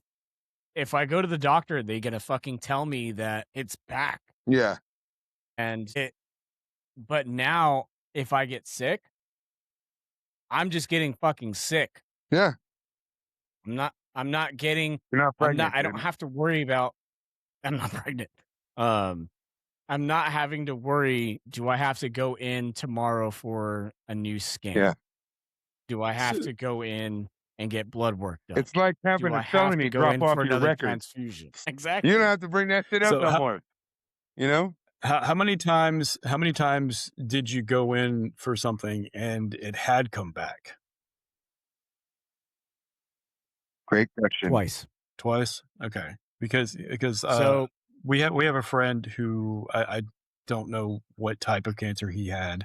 if I go to the doctor, they gonna fucking tell me that it's back. Yeah. And but now if I get sick, I'm just getting fucking sick. Yeah. I'm not getting You're not pregnant, I don't dude. have to worry about I'm not pregnant. Um I'm not having to worry, do I have to go in tomorrow for a new Yeah. scan? Do I have So, to go in and get blood work done? It's like Do having I a have to felony go drop in off for your another record. transfusion? You don't Exactly. have to bring that shit up so no more. You know? how many times did you go in for something and it had come back? Great question. Twice. Twice? Okay. Because So we have a friend who I don't know what type of cancer he had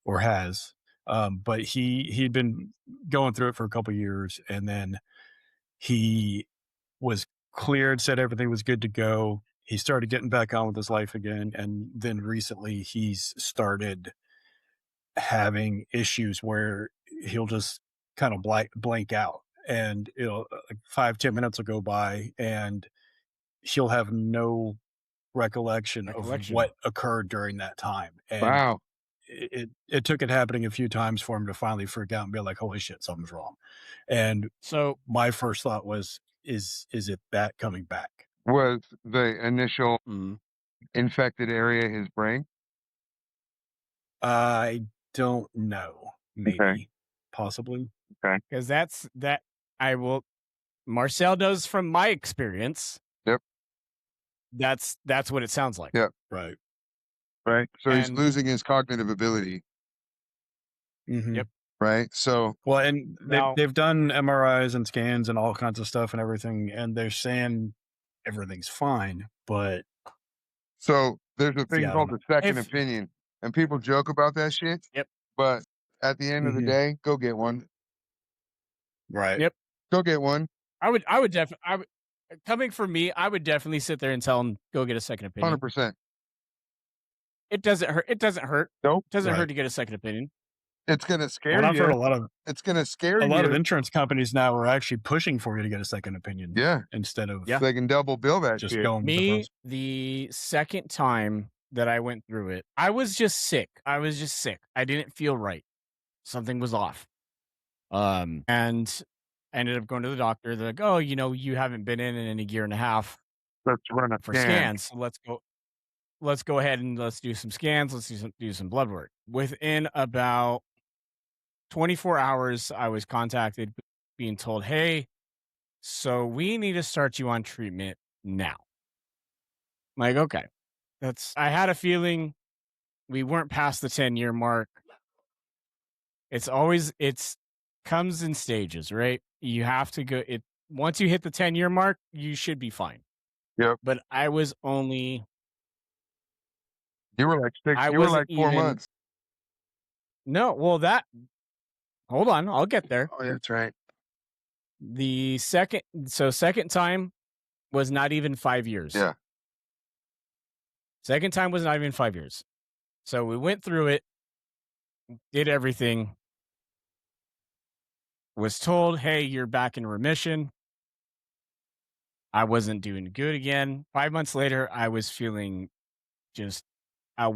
or has, but he'd been going through it for a couple years, and then he was cleared, said everything was good to go. He started getting back on with his life again, and then recently he's started having issues where he'll just kind of blank out, and like 5-10 minutes will go by and he'll have no recollection of recollection. what occurred during that time. And Wow. it took it happening a few times for him to finally freak out and be like, holy shit, something's wrong. And So my first thought was, is it that coming back? Was the initial mm, infected area his brain? I don't know. Okay. Maybe, possibly. Okay. because that I will Marcel knows from my experience. Yep. That's what it sounds like. Yep. Right. Right. So he's And losing his cognitive ability. Hmm. yep. Right. So Well, and Now they've done MRIs and scans and all kinds of stuff and everything, and they're saying everything's fine. But there's a thing yeah, I don't called know. the second if opinion, and people joke about that shit. yep, But at the end of the Hmm. day, go get one. Right. yep. Go get one. I would definitely I would coming from me, I would definitely sit there and tell him, go get a second opinion. 100%. It doesn't hurt. It doesn't hurt. Nope. It doesn't Right. hurt to get a second opinion. It's gonna Well, scare and I've heard you. a lot of It's gonna scare you. insurance companies now are actually pushing for you to get a second opinion. Yeah. Instead of Yeah. They can double bill that just shit. going with the Me, first. the second time that I went through it, I was just sick. I I didn't feel right. Something was off. And I ended up going to the doctor. They're like, "Oh, you haven't been in a year and a half Let's run a for scan. scans. So let's go ahead and let's do some scans. Let's do some blood work." Within about 24 hours, I was contacted, being told, "Hey, so we need to start you on treatment now." I'm like, okay, I had a feeling we weren't past the 10-year mark. It's comes in stages, right? You have to go once you hit the 10-year mark, you should be fine. Yep. But I was only You were like I you were wasn't like 4 even months. no, well hold on, I'll get there. Oh, that's right. The second time was not even 5 years. Yeah. Second time was not even 5 years. So we went through it, did everything, was told, "Hey, you're back in remission." I wasn't doing good again. 5 months later, I was feeling just I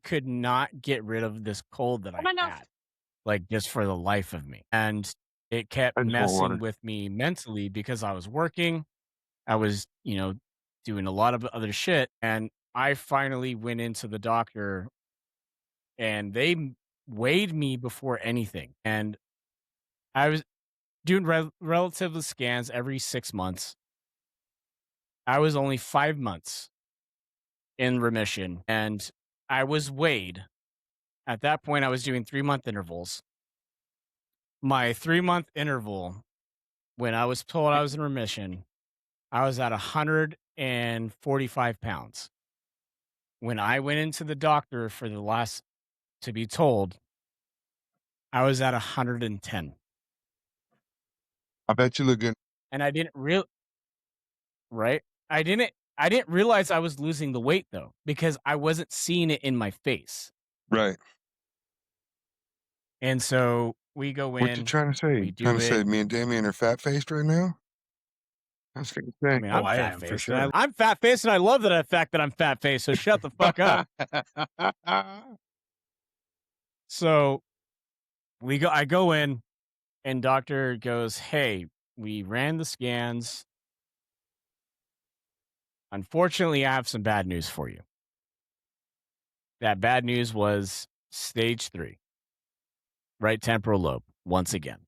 could not get rid of this cold that I had, like, just for the life of me. And it kept I just want messing water. with me mentally because I was working. I was, doing a lot of other shit. And I finally went into the doctor and they weighed me before anything. And I was doing relative scans every 6 months. I was only 5 months in remission and I was weighed. At that point, I was doing 3-month intervals. My 3-month interval, when I was told I was in remission, I was at 145 pounds. When I went into the doctor for the last to be told, I was at 110. I bet you look good. And I didn't right? I didn't realize I was losing the weight though, because I wasn't seeing it in my face. Right. And so we go What you in, trying to say? we Trying do to it. say me and Damien are fat faced right now? I was gonna I say. mean, Oh, I'm I fat am for faced, sure. I'm fat faced, and I love the fact that I'm fat faced. So shut the fuck up. So I go in, and doctor goes, "Hey, we ran the scans. Unfortunately, I have some bad news for you." That bad news was stage 3, right temporal lobe, once again.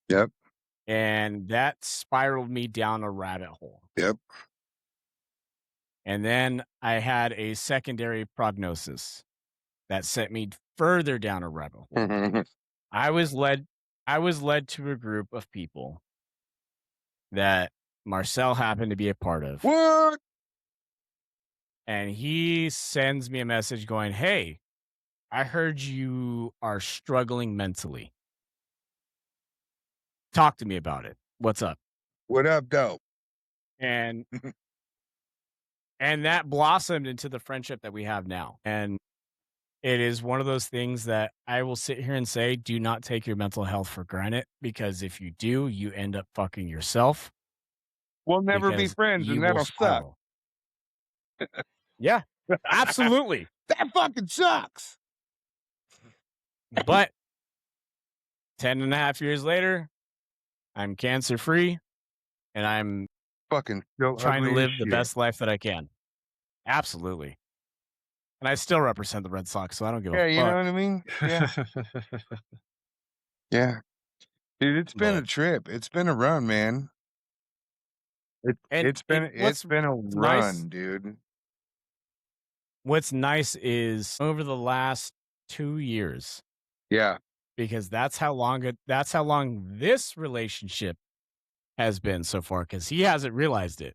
Yep. And that spiraled me down a rabbit hole. Yep. And then I had a secondary prognosis that sent me further down a rabbit hole. I was led to a group of people that Marcel happened to be a part of. What? And he sends me a message going, "Hey, I heard you are struggling mentally. Talk to me about it. What's up?" What up, dope? And that blossomed into the friendship that we have now. And it is one of those things that I will sit here and say, do not take your mental health for granted, because if you do, you end up fucking yourself. We'll never be Because friends, you and will that'll suck. spiral. Yeah, absolutely. That fucking sucks. But 10 and a half years later, I'm cancer free and I'm Fucking still trying to ugly as live the shit. best life that I can. Absolutely. And I still represent the Red Sox, so I don't give Yeah, a you know fuck. what I mean? Yeah. Yeah. Dude, it's been a But trip. It's been a run, man. And It's been a nice run, dude. what's nice is over the last 2 years, Yeah. because that's how long this relationship has been so far, because he hasn't realized it.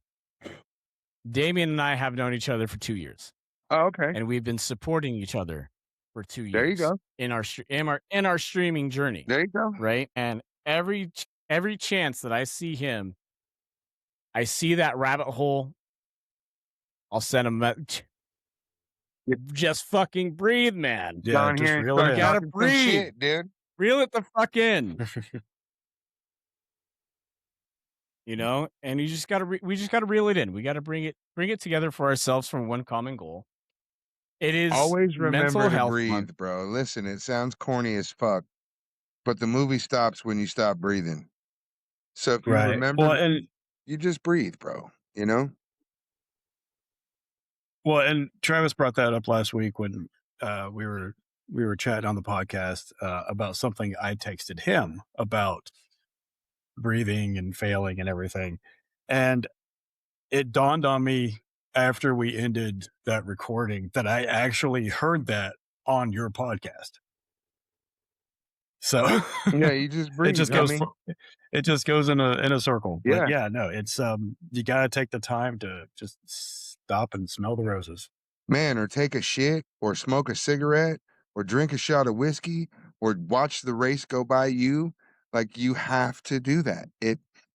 Damien and I have known each other for 2 years, Oh, okay. and we've been supporting each other for 2 years. There you go. In our streaming journey, There you go. right? And every chance that I see him, I see that rabbit hole, I'll send him Just fucking breathe, man. Yeah, Down just here and reel it start You in. gotta talking some breathe. shit, dude. Reel it the fuck in. You know, and you just gotta we just gotta reel it in. We gotta bring it together for ourselves from one common goal. It is Always mental remember to health month. breathe, bro. Listen, it sounds corny as fuck, but the movie stops when you stop breathing. So if you Right. remember Well, to and you just breathe, bro. You know? Travis brought that up last week when we were chatting on the podcast about something I texted him about breathing and failing and everything, and it dawned on me after we ended that recording that I actually heard that on your podcast. So Yeah, you just it breathe, just goes homie. it just goes in a circle. But Yeah. yeah, no, it's you got to take the time to just stop and smell the roses. Man, or take a shit, or smoke a cigarette, or drink a shot of whiskey, or watch the race go by you. Like you have to do that.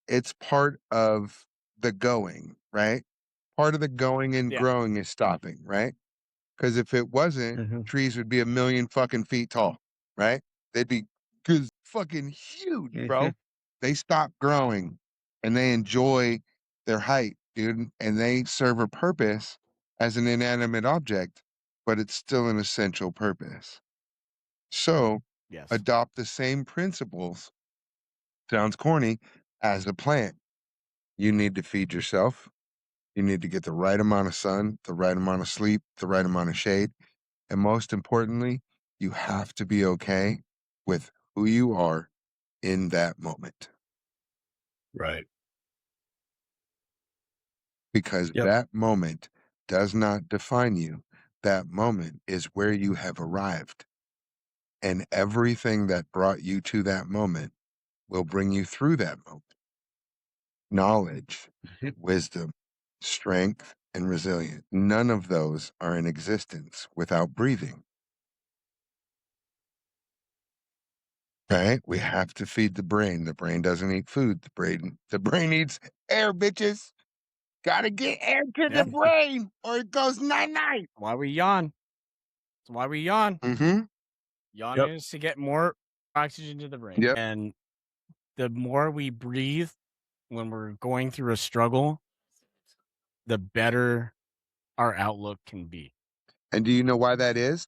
It's part of the going, right? Part of the going and Yeah. growing is stopping, right? Because if it wasn't, Mhm. trees would be a million fucking feet tall, right? They'd be cause fucking huge, bro. Mhm. They stop growing and they enjoy their height, dude, and they serve a purpose as an inanimate object, but it's still an essential purpose. So Yes. adopt the same principles, sounds corny, as a plant. You need to feed yourself. You need to get the right amount of sun, the right amount of sleep, the right amount of shade. And most importantly, you have to be okay with who you are in that moment Right. because Yep. that moment does not define you. That moment is where you have arrived. And everything that brought you to that moment will bring you through that moment. Knowledge, Mhm. wisdom, strength, and resilience. None of those are in existence without breathing. Right? We have to feed the brain. The brain doesn't eat food. The brain eats air, bitches. Gotta get air to the Yep. brain or it goes night night. Why we yawn. That's why we yawn. Mm-hmm. Yawn Yep. is to get more oxygen to the brain. Yep. And the more we breathe when we're going through a struggle, the better our outlook can be. And do you know why that is?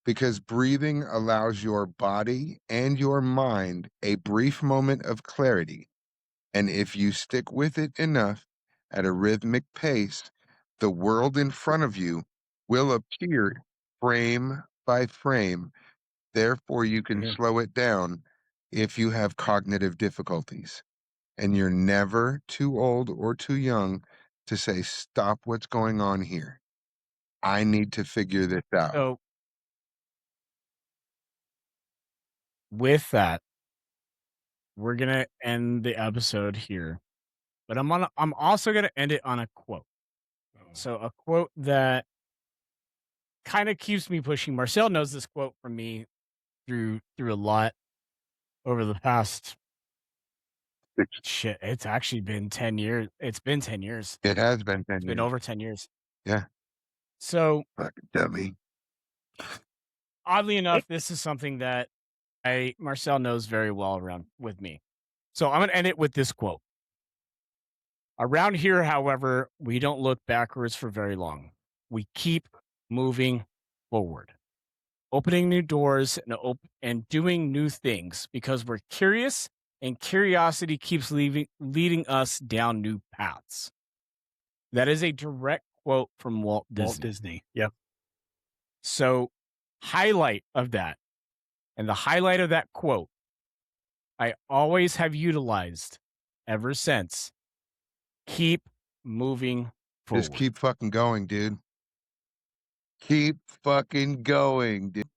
Because breathing allows your body and your mind a brief moment of clarity. And if you stick with it enough at a rhythmic pace, the world in front of you will appear frame by frame. Therefore, you can Mhm. slow it down if you have cognitive difficulties. And you're never too old or too young to say, stop what's going on here. I need to figure this out. So with that, we're gonna end the episode here. But I'm also gonna end it on a quote. So a quote that kind of keeps me pushing. Marcel knows this quote from me through a lot over the past shit. It's actually been 10 years. It's been 10 years. It has been 10 It's been years. over 10 years. Yeah. So Fucking dummy. oddly enough, this is something that Marcel knows very well around with me. So I'm gonna end it with this quote. Around here, however, we don't look backwards for very long. We keep moving forward, opening new doors and doing new things because we're curious and curiosity keeps leading us down new paths. That is a direct quote from Walt Walt Disney. Disney. Yep. So, highlight of that, and the highlight of that quote, I always have utilized ever since. Keep moving forward. Just keep fucking going, dude. Keep fucking going, dude.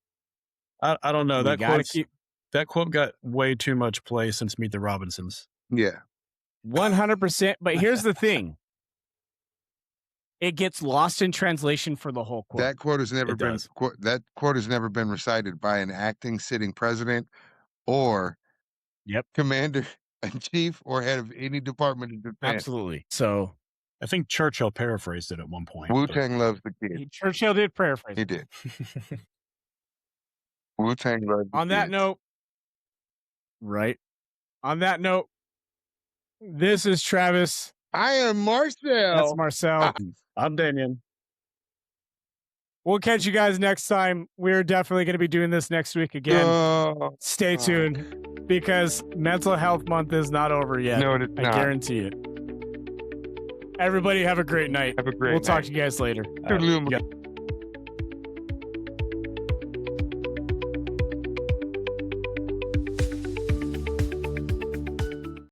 I don't know. We gotta keep That quote got way too much play since Meet the Robinsons. Yeah. 100%. But here's the thing: it gets lost in translation for the whole quote. That quote has never It been does. that quote has never been recited by an acting sitting president or Yep, commander in chief or head of any department of defense. absolutely. So, I think Churchill paraphrased it at one point. Wu but- Tang loves the kids. Churchill did paraphrase. He did. Wu Tang loves the On that kids. note, right. On that note, this is Travis. I am Marcel. That's Marcel. I'm Damien. We'll catch you guys next time. We're definitely going to be doing this next week again. Stay tuned because Mental Health Month is not over yet. No, it's I not. guarantee it. Everybody have a great night. Have a great We'll night. talk to you guys later. Toodaloo. Yeah.